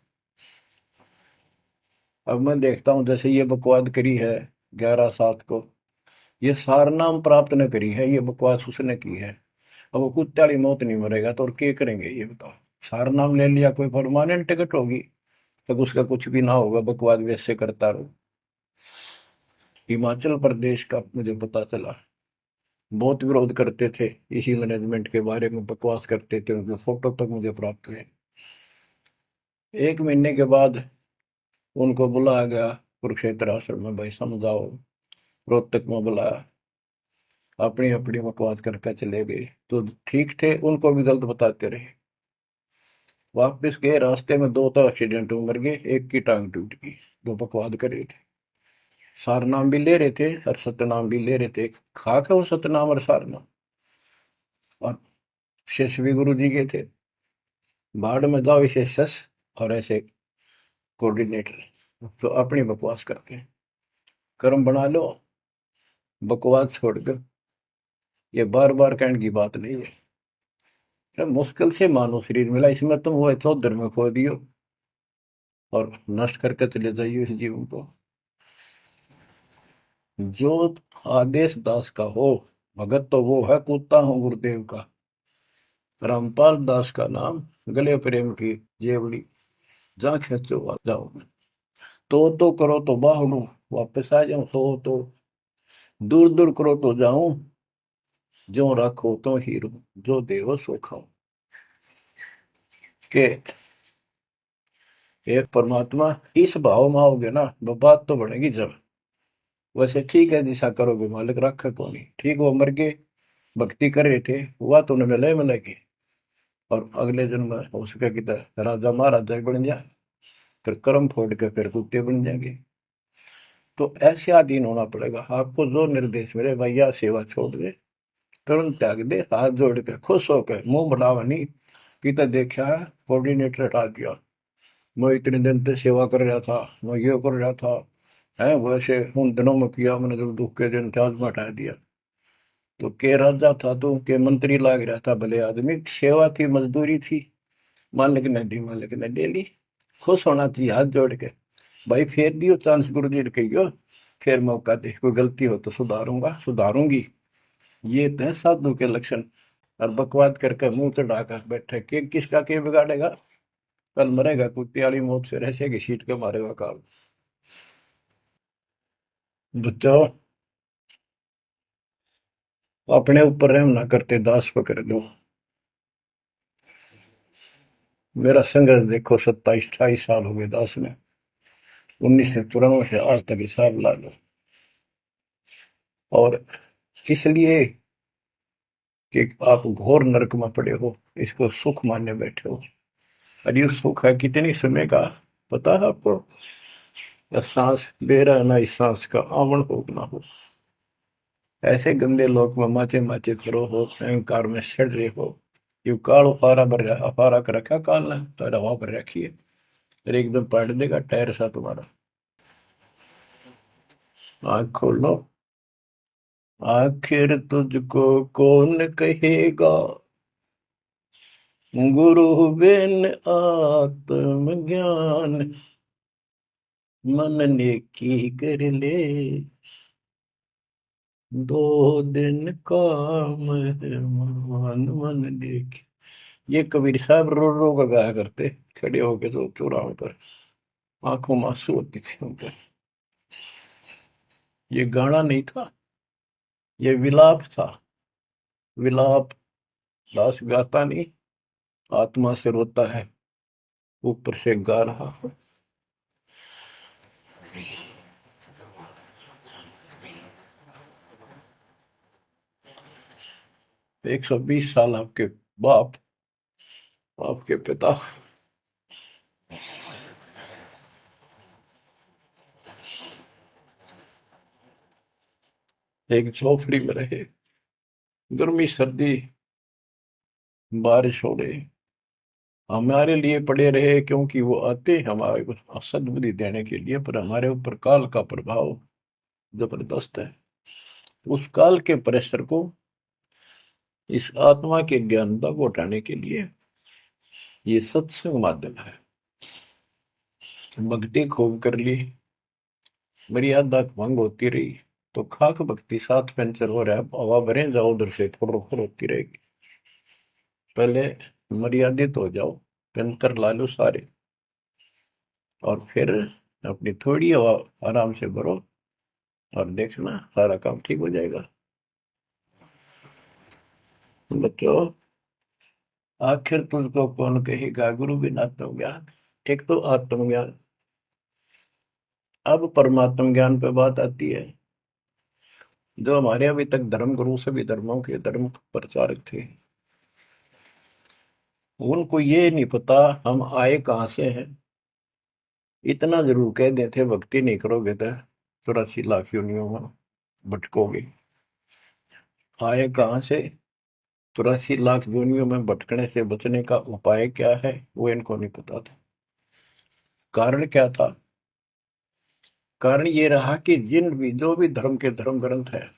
अब मैं देखता हूँ जैसे ये बकवाद करी है 11/7 को, ये सार नाम प्राप्त न करी है, ये बकवास उसने की है। अब वो कुत्ते वाली मौत नहीं मरेगा तो और क्या करेंगे ये बताओ? सार नाम ले लिया, कोई परमानेंट टिकट होगी, तब उसका कुछ भी ना होगा, बकवाद वैसे करता रहो। हिमाचल प्रदेश का मुझे पता चला, बहुत विरोध करते थे इसी मैनेजमेंट के बारे में, बकवास करते थे, उनके फोटो तक मुझे प्राप्त हुए। 1 महीने के बाद उनको बुलाया गया कुरुक्षेत्र आश्रम में, भाई समझाओ। रोहतक में बुलाया, अपनी अपनी बकवास करके चले गए। तो ठीक थे, उनको भी गलत बताते रहे। वापस गए, रास्ते में 2 तो एक्सीडेंट में मर गए, एक की टांग टूट गई, जो बकवाद कर रहे थे। सार नाम भी ले रहे थे और सतनाम भी ले रहे थे, खाक है वो सतनाम और सार नाम। और शिष्य भी गुरु जी के थे, बाढ़ में जाओ इसे शस और ऐसे कोऑर्डिनेटर, तो अपनी बकवास करके कर्म बना लो, बकवास छोड़ दो। ये बार बार कहने की बात नहीं है। अरे मुश्किल से मानो शरीर मिला, इसमें तुम वो तो धर्म खो दियो और नष्ट करके चले जाइए इस जीवन को। जो आदेश दास का हो भगत, तो वो है कूदता हूँ गुरुदेव का। रामपाल दास का नाम, गले प्रेम की जेवड़ी, जा खेचो आ जाओ मैं। तो करो तो बाहू, वापस आ जाऊं तो दूर दूर करो तो जाऊं, जो रखो तो हीरो, जो देवो सो खाओ। के एक परमात्मा इस भाव में आओगे ना, वो बात तो बढ़ेगी जब। वैसे ठीक है दिशा करोगे मालिक रखा को नहीं, ठीक वो मर गए, भक्ति कर रहे थे, हुआ तो उन्हें मिले मिलेगी, और अगले जन्म में हो सके कि राजा महाराजा ही बन जाए, फिर कर्म फोड़ के फिर कुत्ते बन जाएंगे। तो ऐसे अधीन होना पड़ेगा आपको, जो निर्देश मिले भैया सेवा छोड़ दे, तुरंत त्याग दे, हाथ जोड़ के खुश होकर, मुंह बढ़ावा नहीं कि तो देखा है कोऑर्डिनेटर हटा दिया, मैं इतने दिन से सेवा कर रहा था, मैं ये कर रहा था, है वैसे उन दिनों में किया मैंने, जब दुख के दिन थे आज में हटा दिया। तो के राजा था तो के मंत्री लाग रहा था, भले आदमी, सेवा थी मजदूरी थी, मालिक ने दी, मालिक ने ले ली। खुश होना चाहिए हाथ जोड़ के, भाई फेर दियो चांस गुरु जी ने कहियो, फिर मौका दे, कोई गलती हो तो सुधारूंगा सुधारूंगी। ये तो है साधु के लक्षण। और बकवाद करके मुंह चढ़ाकर बैठे के किसका के बिगाड़ेगा? कल मरेगा कुत्ते वाली मौत से, रहसे की सीट के मारेगा काल। बच्चों, अपने ऊपर रहम ना करते दास पकड़ लो। मेरा संघर्ष देखो, 27-28 साल हो गए दास में। 1994 से आज तक हिसाब ला लो। और इसलिए कि आप घोर नरक में पड़े हो, इसको सुख मानने बैठे हो। और ये सुख है कितनी समय का, पता है आपको? या सांस बेरा ना, इस सांस का आवण हो ना हो। ऐसे गंदे लोग में माचे माचे करो हो, अहंकार में सड़ रहे हो। यू काल फारा भर अफारा कर रखा काल ने, तो हवा भर रखी है। फिर एकदम पलट देगा टायर सा तुम्हारा। आँख खोल लो। आखिर तुझको कौन कहेगा, गुरु बिन आत्मज्ञान। मन ने की कर ले, 2 दिन काम है मान। मन ने की, ये कबीर साहब रो रो का गाया करते, खड़े होके तो चौराहों पर, आंखों में आंसू होती थी उनके। ये गाना नहीं था, ये विलाप था। विलाप दास गाता नहीं, आत्मा से रोता है, ऊपर से गा रहा। 120 साल आपके बाप, आपके पिता एक झोपड़ी में रहे, गर्मी सर्दी बारिश हो रही, हमारे लिए पड़े रहे, क्योंकि वो आते हमारे को सद्बुद्धि देने के लिए। पर हमारे ऊपर काल का प्रभाव जबरदस्त है। उस काल के प्रेशर को इस आत्मा के ज्ञानता को हटाने के लिए ये सत्संग माध्यम है। भक्ति खूब कर ली, मर्यादा भंग होती रही, तो खाक भक्ति साथ पंचर हो रहा है, हवा भरे जाओ उधर से फुर फुर होती रहेगी। पहले मर्यादित हो जाओ, पंचर ला लो सारे, और फिर अपनी थोड़ी हवा आराम से भरो, और देखना सारा काम ठीक हो जाएगा। बच्चों, आखिर तुझको कौन कहेगा, गुरु बिन आत्मज्ञान। एक तो आत्मज्ञान। अब परमात्म ज्ञान पे बात आती है। जो हमारे अभी तक धर्म गुरु, सभी धर्मों के धर्म प्रचारक थे, उनको ये नहीं पता हम आए कहाँ से हैं। इतना जरूर कह देते, भक्ति नहीं करोगे तो 84 लाख योनियों में भटकोगे। आए कहाँ से, 84 लाख योनियों में भटकने से बचने का उपाय क्या है, वो इनको नहीं पता था। कारण क्या था? कारण ये रहा कि जो भी धर्म के धर्म ग्रंथ है,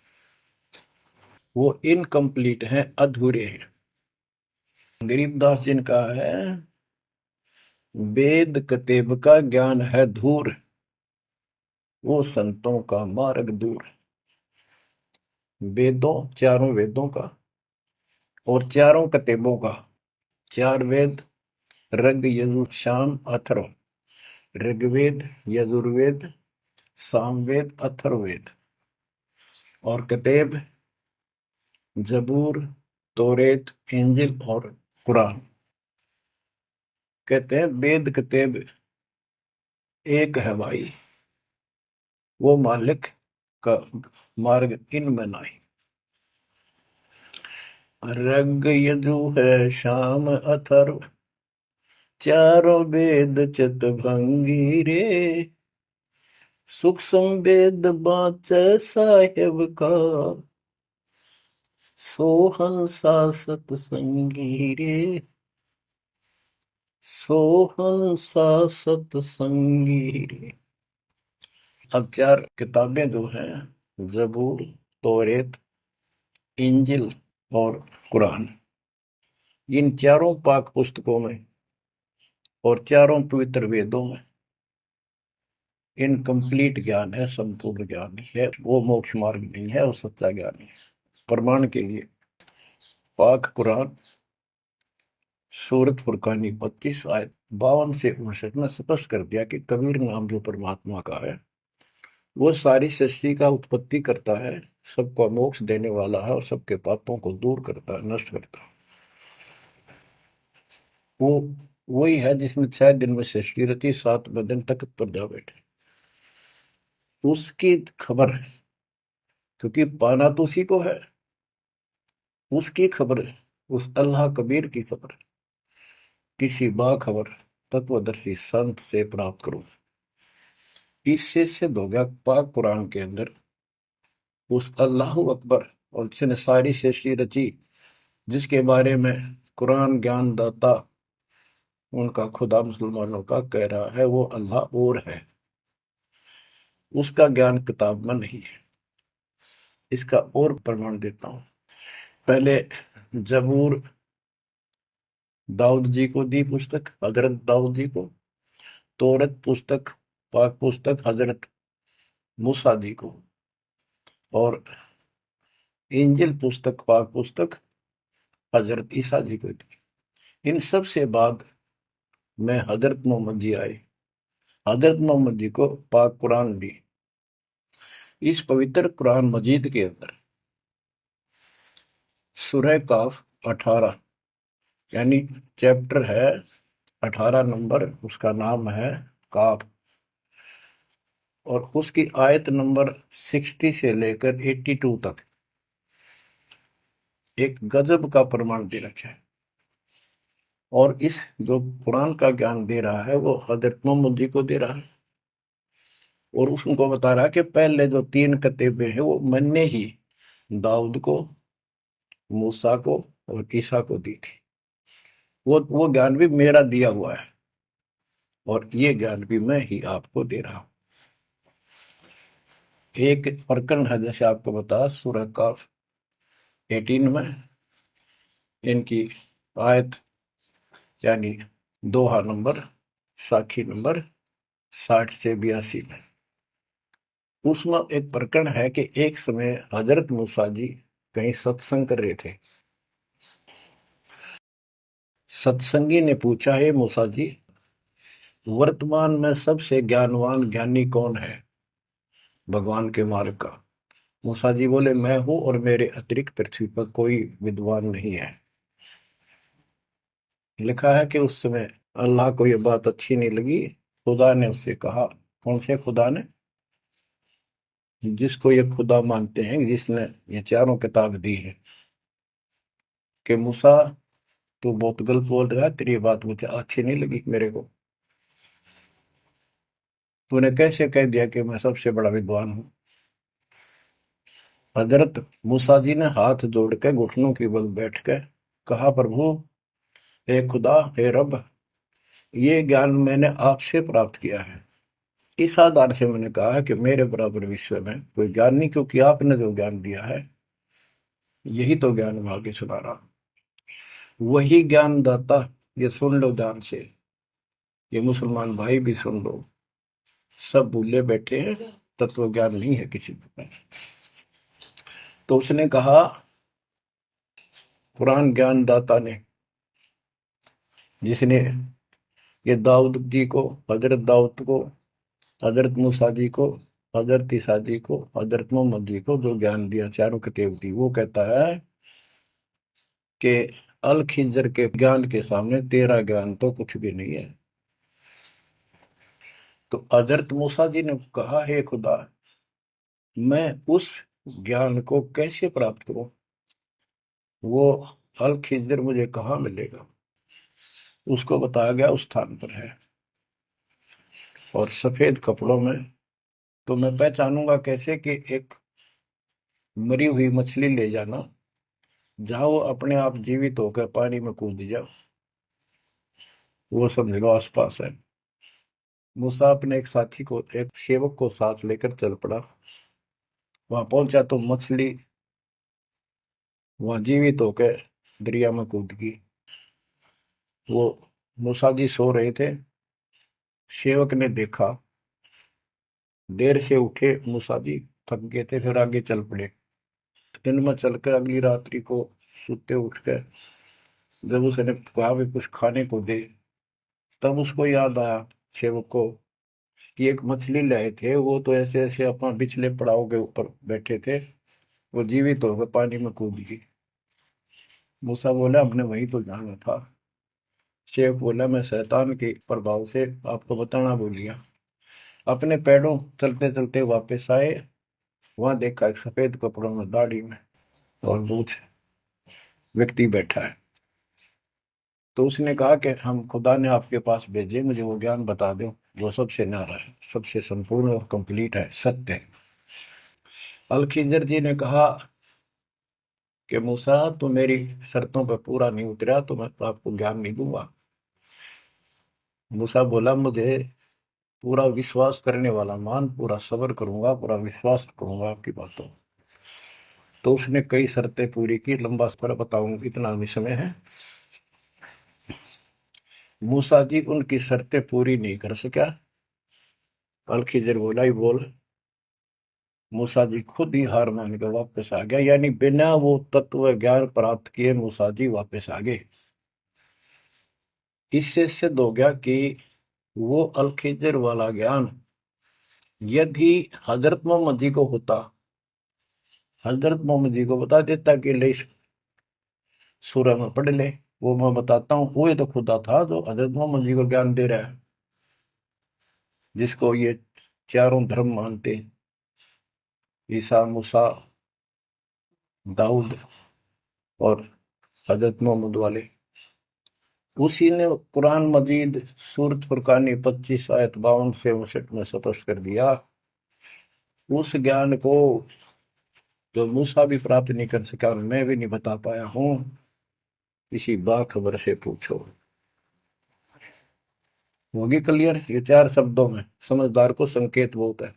वो इनकम्प्लीट हैं, अधूरे हैं। गरीबदास जिनका है, वेद कतेब का ज्ञान है धूर, वो संतों का मार्ग दूर। वेदों, चारों वेदों का और चारों कतेबों का, 4 वेद, ऋग यजुर शाम अथर्व। ऋग्वेद, यजुर्वेद, सामवेद, अथर्ववेद। और कतेब जबूर, तोरेत, इंजिल और कुरान। कहते हैं वेद कतेब एक है भाई, वो मालिक का मार्ग इनमें नहीं। ऋग यजु है शाम अथर्व, चारों वेद चितभंगी रे। सूक्ष्म वेद बाँचै साहेब का, सोहंसा सतसंगी रे। सोहंसा सतसंगी रे। अब 4 किताबें जो हैं, जबूर, तौरेत, इंजिल और कुरान, इन चारों पाक पुस्तकों में और चारों पवित्र वेदों में इनकम्प्लीट ज्ञान है, संपूर्ण ज्ञान नहीं है। वो मोक्ष मार्ग नहीं है, वो सच्चा ज्ञान नहीं है। प्रमाण के लिए पाक कुरान सूरत फुरकानी 25 आयत 52 से 59 में स्पष्ट कर दिया कि कबीर नाम जो परमात्मा का है, वो सारी सृष्टि का उत्पत्ति करता है, सबको मोक्ष देने वाला है और सबके पापों को दूर करता है, नष्ट करता है। वो वही है जिसने 6 दिन में सृष्टि रची, 7वें दिन तख्त पर जा बैठे। उसकी खबर है, क्योंकि पाना तो उसी को है। उसकी खबर है, उस अल्लाह कबीर की खबर किसी बाखबर तत्वदर्शी संत से प्राप्त करो। इससे सिद्ध हो गया पाक कुरान के अंदर उस अल्लाह अकबर और जिसने सारी सृष्टि रची, जिसके बारे में कुरान ज्ञान दाता उनका खुदा मुसलमानों का कह रहा है वो अल्लाह और है, उसका ज्ञान किताब में नहीं है। इसका और प्रमाण देता हूं। पहले जबूर दाऊद जी को दी पुस्तक, हजरत दाऊद जी को। तौरत पुस्तक, पाक पुस्तक हजरत मूसा जी को। और इंजिल पुस्तक, पाक पुस्तक हजरत ईसा जी को दी। इन सब से बाद में हजरत मोहम्मद जी आए। हजरत मोहम्मद जी को पाक कुरान दी। इस पवित्र कुरान मजीद के अंदर सूरह काफ 18 यानी चैप्टर है 18 नंबर, उसका नाम है काफ। और उसकी आयत नंबर 60 से लेकर 82 तक एक गजब का प्रमाण दे रखा है। और इस जो कुरान का ज्ञान दे रहा है वो हजरत मोहम्मद जी को दे रहा है। और उसको बता रहा है कि पहले जो 3 किताबें हैं वो मैंने ही दाऊद को, मूसा को और ईसा को दी थी। वो ज्ञान भी मेरा दिया हुआ है और ये ज्ञान भी मैं ही आपको दे रहा हूं। एक प्रकरण है, जैसे आपको बता सूरह काफ 18 में इनकी आयत यानी दोहा नंबर, साखी नंबर 60 से 82 में उसमें एक प्रकरण है कि एक समय हजरत मूसा जी कहीं सत्संग कर रहे थे। सत्संगी ने पूछा, है मूसा जी, वर्तमान में सबसे ज्ञानवान ज्ञानी कौन है भगवान के मार्ग का? मूसा जी बोले, मैं हूं और मेरे अतिरिक्त पृथ्वी पर कोई विद्वान नहीं है। लिखा है कि उस समय अल्लाह को यह बात अच्छी नहीं लगी। खुदा ने उससे कहा, कौन से खुदा ने? जिसको ये खुदा मानते हैं, जिसने ये चारों किताब दी है, कि मूसा तू बहुत गलत बोल रहा है, तेरी बात मुझे अच्छी नहीं लगी मेरे को। तूने कैसे कह दिया कि मैं सबसे बड़ा विद्वान हूं? हजरत मूसा जी ने हाथ जोड़ के घुटनों की बल बैठ के कहा, प्रभु, हे खुदा, हे रब, ये ज्ञान मैंने आपसे प्राप्त किया है। इस आधार से मैंने कहा है कि मेरे बराबर विश्व में कोई ज्ञान नहीं, क्योंकि आपने जो ज्ञान दिया है यही तो ज्ञान मैं आगे सुना रहा हूं। वही ज्ञान दाता, ये सुन लो ध्यान से, ये मुसलमान भाई भी सुन लो, सब भूले बैठे हैं, तत्व ज्ञान नहीं है किसी को। तो उसने कहा, कुरान ज्ञान दाता ने, जिसने ये दाऊद जी को, हजरत दाऊद को, हजरत मूसा जी को, हजरत ईसा जी को, हजरत मोहम्मद जी को जो ज्ञान दिया, चारों किताब दी, वो कहता है कि अल खिजर के ज्ञान के सामने तेरा ज्ञान तो कुछ भी नहीं है। तो हजरत मूसा जी ने कहा, हे खुदा, मैं उस ज्ञान को कैसे प्राप्त करूं? वो अल खिजर मुझे कहाँ मिलेगा? उसको बताया गया उस स्थान पर है और सफेद कपड़ों में। तो मैं पहचानूंगा कैसे कि एक मरी हुई मछली ले जाना, जहां वो अपने आप जीवित होकर पानी में कूद जाओ, वो समझ लो आसपास है। मूसा अपने एक साथी को, एक सेवक को साथ लेकर चल पड़ा। वहां पहुंचा तो मछली वहां जीवित होकर दरिया में कूद गई। वो मूसा जी सो रहे थे। सेवक ने देखा, देर से उठे मूसा जी, थक गए थे, फिर आगे चल पड़े। दिन में चलकर अगली रात्रि को सुते उठ कर जब उसने कहा भी कुछ खाने को दे, तब उसको याद आया सेवक को कि एक मछली लाए थे, वो तो ऐसे ऐसे अपना पिछले पड़ाव के ऊपर बैठे थे, वो जीवित होकर पानी में कूद गई। मूसा बोला हमने वही तो जाना था। शेख बोला मैं शैतान के प्रभाव से आपको बताना भूल गया। अपने पैरों चलते चलते वापस आए, वहां देखा एक सफेद कपड़ों में, दाढ़ी में और मूछ व्यक्ति बैठा है। तो उसने कहा कि हम खुदा ने आपके पास भेजे, मुझे वो ज्ञान बता दो जो सबसे न्यारा है, सबसे संपूर्ण और कंप्लीट है, सत्य है। अल खिजर जी ने कहा कि मूसा तो मेरी शर्तों पर पूरा नहीं उतरा तो मैं तो आपको ज्ञान नहीं दूंगा। मूसा बोला मुझे पूरा विश्वास करने वाला मान, पूरा सब्र करूंगा, पूरा विश्वास करूंगा आपकी बातों। तो उसने कई शर्तें पूरी की, लंबा सफर बताऊं इतना भी समय है। मूसा जी उनकी शर्तें पूरी नहीं कर सका। अल खिजर बोला ही बोल। मूसा जी खुद ही हार मान के वापस आ गया, यानी बिना वो तत्व ज्ञान प्राप्त किए मूसा जी वापस आ गए। इससे सिद्ध हो गया कि वो अल खिजर वाला ज्ञान यदि हजरत मोहम्मद जी को होता, हजरत मोहम्मद जी को बता देता कि ले सूरह में पढ़ ले, वो मैं बताता हूँ, वो ये तो खुदा था जो हजरत मोहम्मद जी को ज्ञान दे रहा है, जिसको ये चारों धर्म मानते, ईसा, मूसा, दाऊद और हजरत मोहम्मद वाले। उसी ने कुरान मजीद सूरत फुरकानी 25 आयत 52 से 59 में स्पष्ट कर दिया। उस ज्ञान को जो मूसा भी प्राप्त नहीं कर सका और मैं भी नहीं बता पाया हूं, किसी बाखबर से पूछो। होगी क्लियर? ये 4 शब्दों में समझदार को संकेत बहुत है।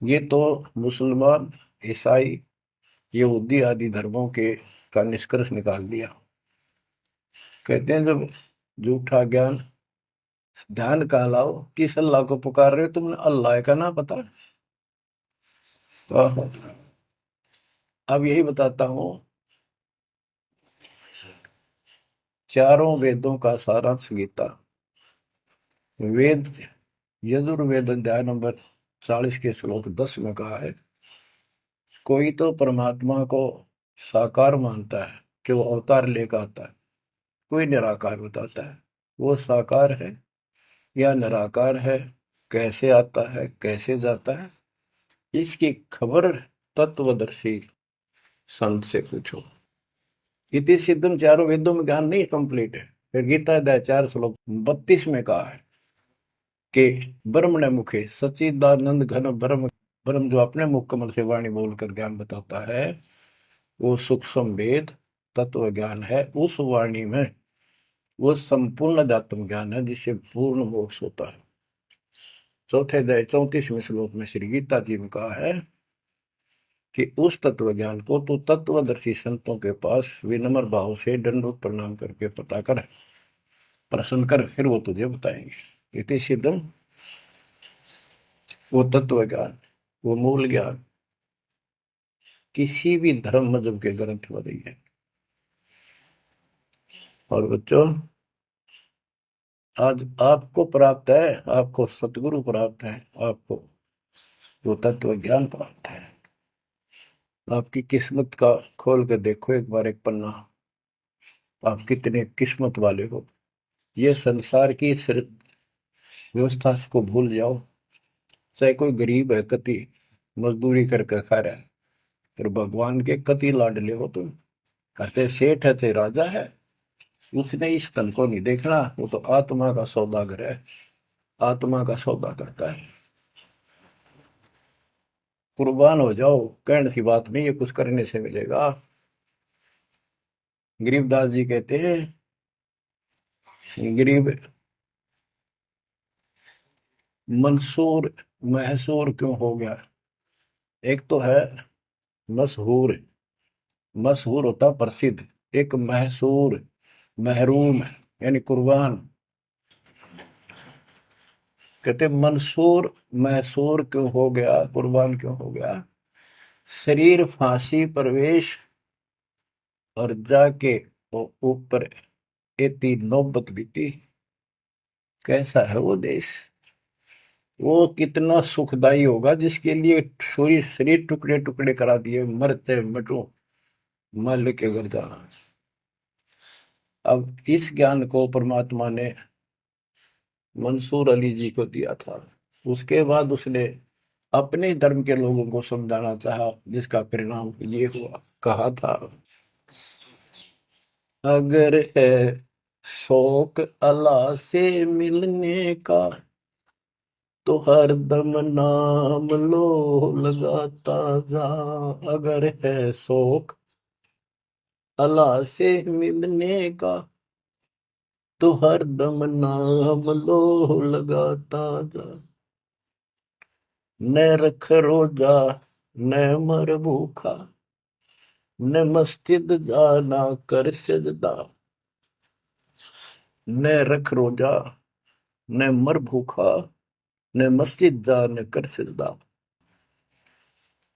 ये तो मुसलमान, ईसाई, यहूदी आदि धर्मों के का निष्कर्ष निकाल दिया। कहते हैं जब झूठा ज्ञान, ध्यान कहाँ लाओ, किस अल्लाह को पुकार रहे हो तुमने? अल्लाह का ना पता? तो अब यही बताता हूं, चारों वेदों का सारांश गीता। वेद यजुर्वेद अध्याय नंबर 40 के श्लोक 10 में कहा है, कोई तो परमात्मा को साकार मानता है कि वो अवतार लेकर आता है, कोई निराकार बताता है। वो साकार है या निराकार है, कैसे आता है, कैसे जाता है, इसकी खबर तत्वदर्शी संत से पूछो। इति सिद्धम, चारों वेदों में ज्ञान नहीं कंप्लीट है। फिर गीता अध्याय 4 श्लोक 32 में कहा है कि ब्रह्म ने मुखे सच्चिदानंद घन ब्रह्म, ब्रह्म जो अपने मुख कमल से वाणी बोलकर ज्ञान बताता है, वो सूक्ष्म वेद तत्व ज्ञान है। उस वाणी में वो संपूर्ण अध्यात्म ज्ञान है जिससे पूर्ण मोक्ष होता है। चौथे अध्याय 34वें श्लोक में श्री गीता जी ने कहा है कि उस तत्व ज्ञान को तो तत्वदर्शी संतों के पास विनम्र भाव से दंडवत प्रणाम करके पता कर, प्रसन्न कर, फिर वो तुझे बताएंगे। इति सिद्धम, वो तत्व ज्ञान, वो मूल ज्ञान किसी भी धर्म मजहब के ग्रंथ में नहीं है। और बच्चों, आज आपको प्राप्त है, आपको सतगुरु प्राप्त है, आपको वो तत्व ज्ञान प्राप्त है। आपकी किस्मत का खोल के देखो एक बार एक पन्ना, आप कितने किस्मत वाले हो। ये संसार की व्यवस्था को भूल जाओ। चाहे कोई गरीब है, कति मजदूरी करके खा रहा है, फिर भगवान के कति लाडले हो तुम। कहते सेठ है ते राजा है, उसने इस तन को नहीं देखना, वो तो आत्मा का सौदागर है, आत्मा का सौदा करता है। कुर्बान हो जाओ, कहने की बात नहीं, ये कुछ करने से मिलेगा। गरीबदास जी कहते हैं, गरीब मंसूर महसूर क्यों हो गया? एक तो है मशहूर, मशहूर होता प्रसिद्ध, एक महसूर महरूम यानी कुर्बान। कहते मंसूर महसूर क्यों हो गया, कुर्बान क्यों हो गया? शरीर फांसी प्रवेश और जाके वो ऊपर एती नौबत बीती। कैसा है वो देश? वो कितना सुखदाई होगा जिसके लिए शरीर शरीर टुकड़े टुकड़े करा दिए, मरते मटो मल के घर जाना। अब इस ज्ञान को परमात्मा ने मंसूर अली जी को दिया था। उसके बाद उसने अपने धर्म के लोगों को समझाना चाहा, जिसका परिणाम ये हुआ। कहा था, अगर है शौक अल्लाह से मिलने का तो हर दम नाम लो लगाता जा। अगर है शौक अल्लाह से मिलने का तो हर दम नाम लो लगाता जा। न रख रोजा न मर भूखा, न मस्जिद जाना कर सजदा। न रख रोजा न मर भूखा, न मस्जिद जा न कर सजदा।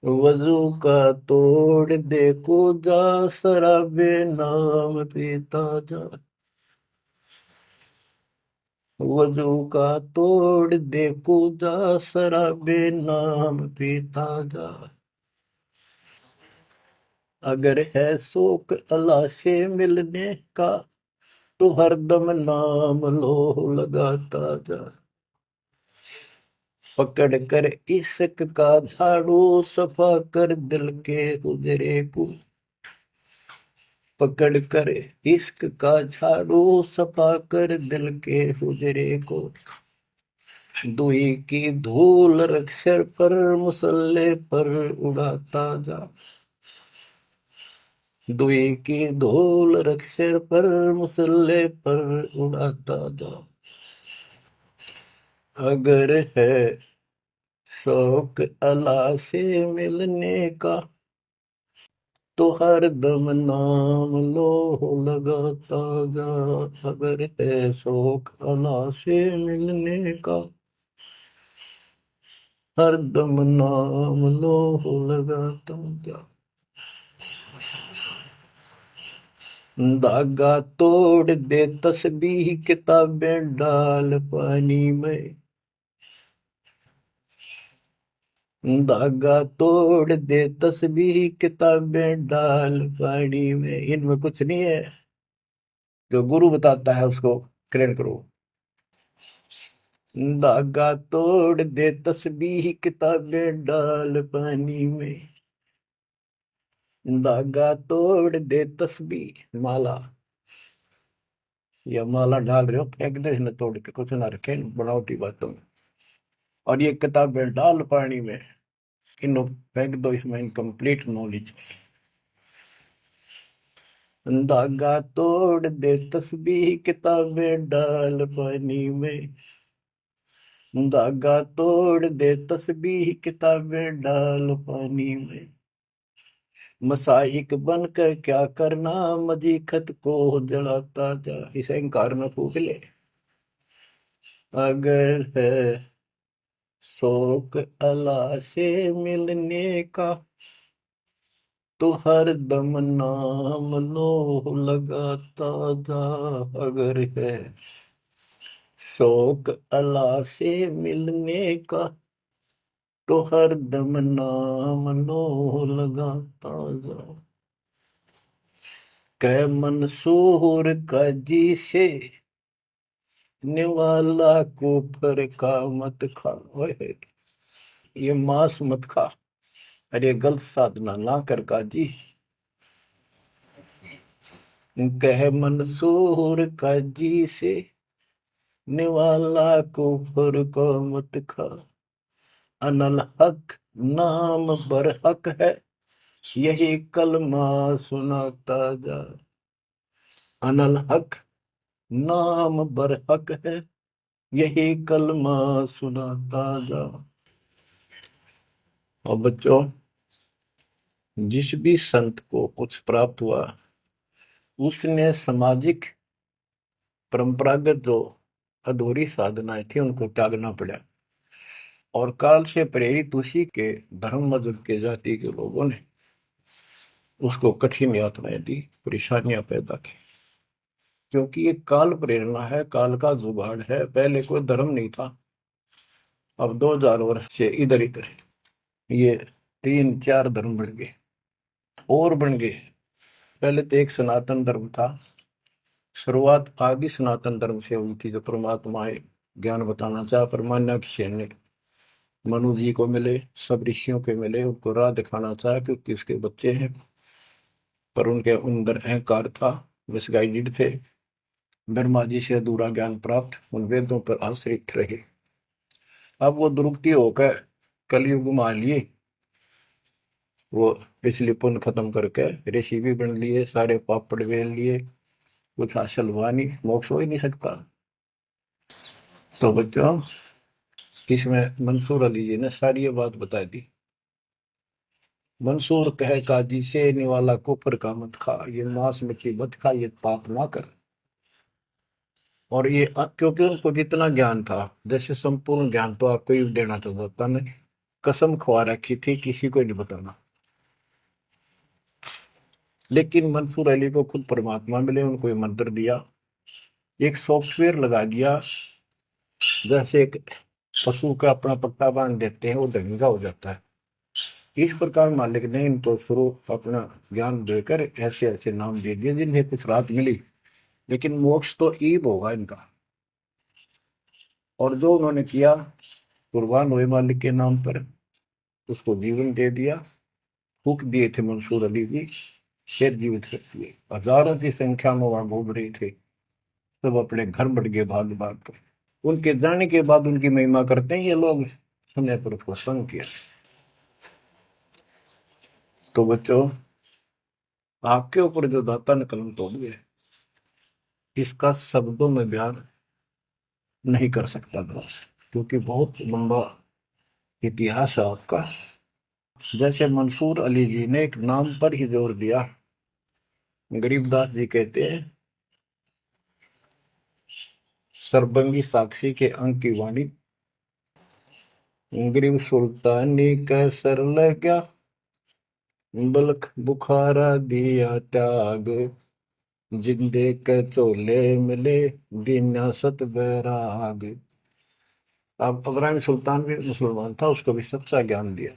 वजू का तोड़ देखो जा, शराबे नाम पीता जा। वजू का तोड़ देखो जा, शराबे नाम पीता जा। अगर है शौक अल्लाह से मिलने का तो हरदम नाम लो लगाता जा। पकड़ कर इश्क का झाड़ू, सफा कर दिल के हुजरे को। पकड़ कर इश्क का झाड़ू, सफा कर दिल के हुजरे को। दुई की धूल रख सिर पर, मुसल्ले पर उड़ाता जा। दुई की धूल रख सिर पर, मुसल्ले पर उड़ाता जा। अगर है शौक अल्लाह से मिलने का तो हर दम नाम लो लगाता जा। अगर है शौक अल्लाह से मिलने का हर दम नाम लो लगाता जा। धागा तोड़ दे तस्बीह, किताबें डाल पानी में। धागा तोड़ दे तस्बीह, किताबें डाल पानी में। इनमें कुछ नहीं है, जो गुरु बताता है उसको ग्रहण करो। धागा तोड़ दे तस्बीह, किताबें डाल पानी में। धागा तोड़ दे तस्बीह, माला या माला डाल रहे हो, फेंक दे इन्हें तोड़ के, कुछ ना रखे बनावटी बातों में। और ये किताबें डाल पानी में, इन्हों फेंक दो, इसमें इनकम्प्लीट नॉलेज। धागा तोड़ दे तस्बीह, किताबें डाल पानी में। धागा तोड़ दे तस्बीह, किताबें डाल पानी में। मसाइक बनकर क्या करना, मजीखत को जलाता जा। इसे इंकार न फूक ले। अगर है शौक अल्लाह से मिलने का तो हर दम नाम लो लगाता जा। अगर है शौक अल्लाह से मिलने का तो हर दम नाम लो लगाता जा। कै मंसूर का जी से निवाला कुफर का मत खा। ओए, ये मांस मत खा, अरे गलत साधना ना कर काजी। कह मंसूर का जी से निवाला कुफर का मत खा। अनल हक नाम बर हक है, यही कलमा सुनाता जा। अनल हक नाम बर हक है, यही कलमा सुनाता जा। और बच्चों, जिस भी संत को कुछ प्राप्त हुआ, उसने सामाजिक परंपरागत जो अधूरी साधनाएं थी उनको त्यागना पड़ा। और काल से प्रेरित उसी के धर्म मजहब के जाति के लोगों ने उसको कठिन यातनाएं दी, परेशानियां पैदा की। क्योंकि ये काल प्रेरणा है, काल का जुगाड़ है। पहले कोई धर्म नहीं था, अब 2000 वर्ष से इधर इधर ये 3-4 धर्म बढ़ गए और बन गए। पहले तो एक सनातन धर्म था, शुरुआत आदि सनातन धर्म से हुई थी, जो परमात्मा ज्ञान बताना चाहा। परमान्या ने मनु जी को मिले, सब ऋषियों के मिले, उनको राह दिखाना चाहा क्योंकि उसके बच्चे हैं, पर उनके अंदर अहंकार था, मिसगाइडेड थे। ब्रह्मा जी से अधूरा ज्ञान प्राप्त, उन वेदों पर आश्रित रहे। अब वो दुरुक्ति होकर कलयुग में आ लिए, वो पिछली पुण्य खत्म करके ऋषि भी बन लिए, सारे पापड़ वेल लिए, कुछ हासिल हुआ नहीं, मोक्ष हो ही नहीं सकता। तो बच्चों, इसमें मंसूर अली जी ने सारी ये बात बता दी। मंसूर कहे काजी से निवाला कुफर का मत खा, ये मांस मछली मत खा, ये पाप ना कर। और ये क्योंकि उनको जितना ज्ञान था, जैसे संपूर्ण ज्ञान तो आपको ही देना चाहता था, ने कसम खवा रखी थी किसी को नहीं बताना। लेकिन मंसूर अली को खुद परमात्मा मिले, उनको ये मंत्र दिया, एक सॉफ्टवेयर लगा दिया, जैसे एक पशु का अपना पट्टा बांध देते हैं, वो ढंगा हो जाता है। इस प्रकार मालिक ने इनको शुरू अपना ज्ञान देकर ऐसे ऐसे नाम दे दिए जिन्हें कुछ राहत मिली, लेकिन मोक्ष तो ईब होगा इनका। और जो उन्होंने किया, कुर्बान हुए मालिक के नाम पर, उसको जीवन दे दिया। फूक दिए थे मंसूर अली जी, फिर जीवित कर दिए। हजारों की संख्या में वहां घूम रहे थे, सब अपने घर बढ़ गए भाग भाग कर। उनके जाने के बाद उनकी महिमा करते हैं ये लोग, समय पर उसको संग किया। तो बच्चों, आपके ऊपर जो दाता ने कलम तोड़ दिया, इसका शब्दों में बयान नहीं कर सकता बस, क्योंकि बहुत लंबा इतिहास है आपका। जैसे मंसूर अली जी ने एक नाम पर ही जोर दिया। गरीबदास जी कहते हैं, सरबंगी साक्षी के अंक की वाणी, गरीब सुल्तानी कैसर लग्या, बलख बुखारा दिया त्याग, जिंदे के चोले मिले, दीना सत बैराग। अब इब्राहिम सुल्तान भी मुसलमान था, उसको भी सच्चा ज्ञान दिया।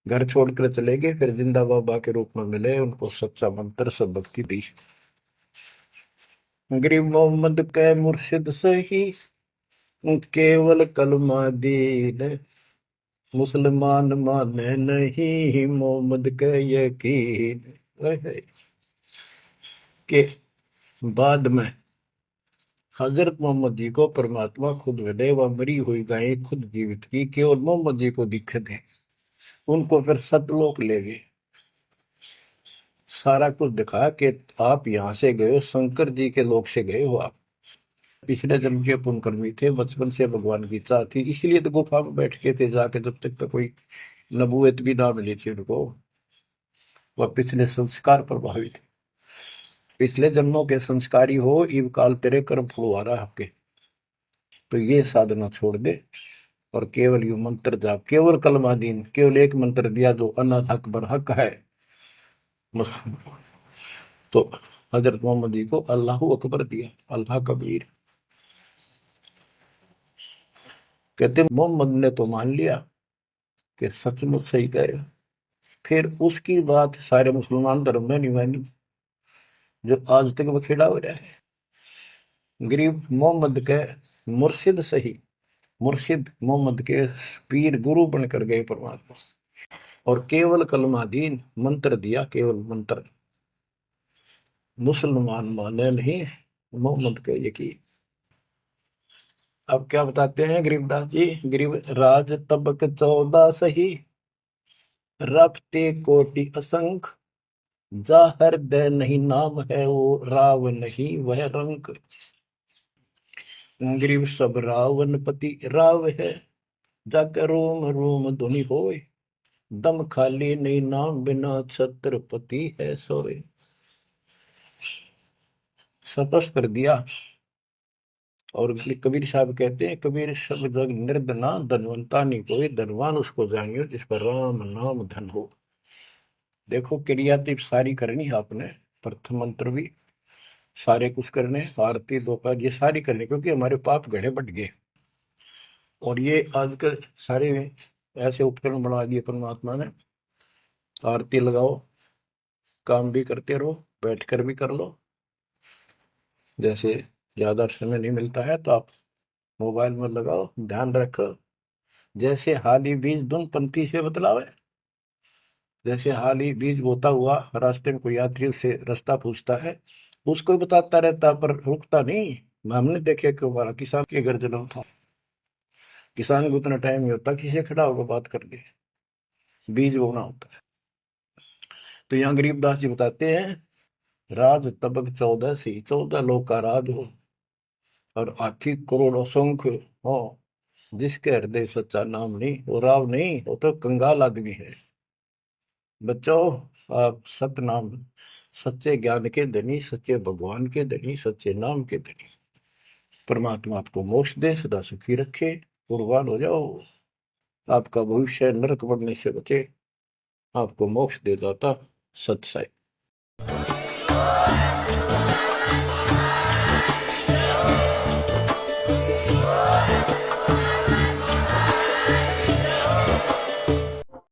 घर छोड़कर चले गए, फिर जिंदा बाबा के रूप में मिले, उनको सच्चा मंत्र सब भक्ति दी। गरीब मोहम्मद के मुर्शिद सही, केवल कलमा दीन, मुसलमान माने नहीं मोहम्मद के यकीन। के बाद में हजरत मोहम्मद जी को परमात्मा खुद मिले, वह मरी हुई गायें खुद जीवित की, केवल मोहम्मद जी को दिखे थे। उनको फिर सतलोक ले गए, सारा कुछ दिखाया कि आप यहाँ से गए हो, शंकर जी के लोक से गए हो आप, पिछले जन्म के पुण्यकर्मी थे, बचपन से भगवान की इच्छा थी, इसलिए तो गुफा में बैठ के थे जाके, जब तक तो कोई नबूवत भी ना मिली थी उनको। वह पिछले संस्कार प्रभावित, पिछले जन्मों के संस्कारी हो, इव काल तेरे कर्म फुलवा रहा आपके, तो ये साधना छोड़ दे और केवल यू मंत्र जाप, केवल कलमा दीन, केवल एक मंत्र दिया जो अनाथ अकबर हक है। तो हजरत मोहम्मद जी को अल्लाह अकबर दिया, अल्लाह कबीर। कहते मोहम्मद ने तो मान लिया कि सचमुच सही कह रहे, फिर उसकी बात सारे मुसलमान धर्म में नहीं मानी, जो आज तक बखेड़ा हो रहा है। गरीब मोहम्मद के मुर्शिद सही, मुर्शिद मोहम्मद के पीर गुरु बनकर गए परमात्मा, और केवल कलमा दीन मंत्र दिया, केवल मंत्र, मुसलमान माने नहीं मोहम्मद के यकीन। अब क्या बताते हैं गरीबदास जी, गरीब राज तबक 14 सही, रफ्ते कोटि असंख, जा हृदय नहीं नाम है वो, राव नहीं वह रंक। गरीब सब रावण पति राव है, जाकर रोम रोम धुनि होए, दम खाली नहीं नाम बिना छत्रपति है सोए। स्पष्ट कर दिया। और कबीर साहब कहते हैं, कबीर सब जग निर्धना, धनवंता नहीं कोई, धनवान उसको जानियो जिस पर राम नाम धन हो। देखो क्रियातिप सारी करनी है आपने, प्रथम मंत्र भी सारे कुछ करने, आरती दोपहर ये सारी करनी, क्योंकि हमारे पाप घड़े बढ़ गए। और ये आजकल सारे ऐसे उपकरण बना दिए परमात्मा ने, आरती लगाओ, काम भी करते रहो, बैठकर भी कर लो। जैसे ज्यादा समय नहीं मिलता है तो आप मोबाइल में लगाओ, ध्यान रखो। जैसे हाली बीज धुन पंथी से बतलावे, जैसे हाली बीज बोता हुआ रास्ते में कोई यात्री उससे रास्ता पूछता है, उसको भी बताता रहता पर रुकता नहीं। हमने देखे कि हमारा किसान के घर जन्म था, किसान को उतना टाइम नहीं होता किसी से खड़ा होकर बात कर ले, बीज बोना होता है। तो यहाँ गरीबदास जी बताते हैं, राज तबक 14 सी, 14 लोग का राज हो, और हाथी करोड़ों संख्य हो, जिसके हृदय सच्चा नाम नहीं, वो राव नहीं, वो तो कंगाल आदमी है। बच्चों, आप सतनाम, सच्चे ज्ञान के धनी, सच्चे भगवान के धनी, सच्चे नाम के धनी। परमात्मा आपको मोक्ष दे, सदा सुखी रखे, कुर्बान हो जाओ। आपका भविष्य नरक बढ़ने से बचे, आपको मोक्ष दे दाता सत साई।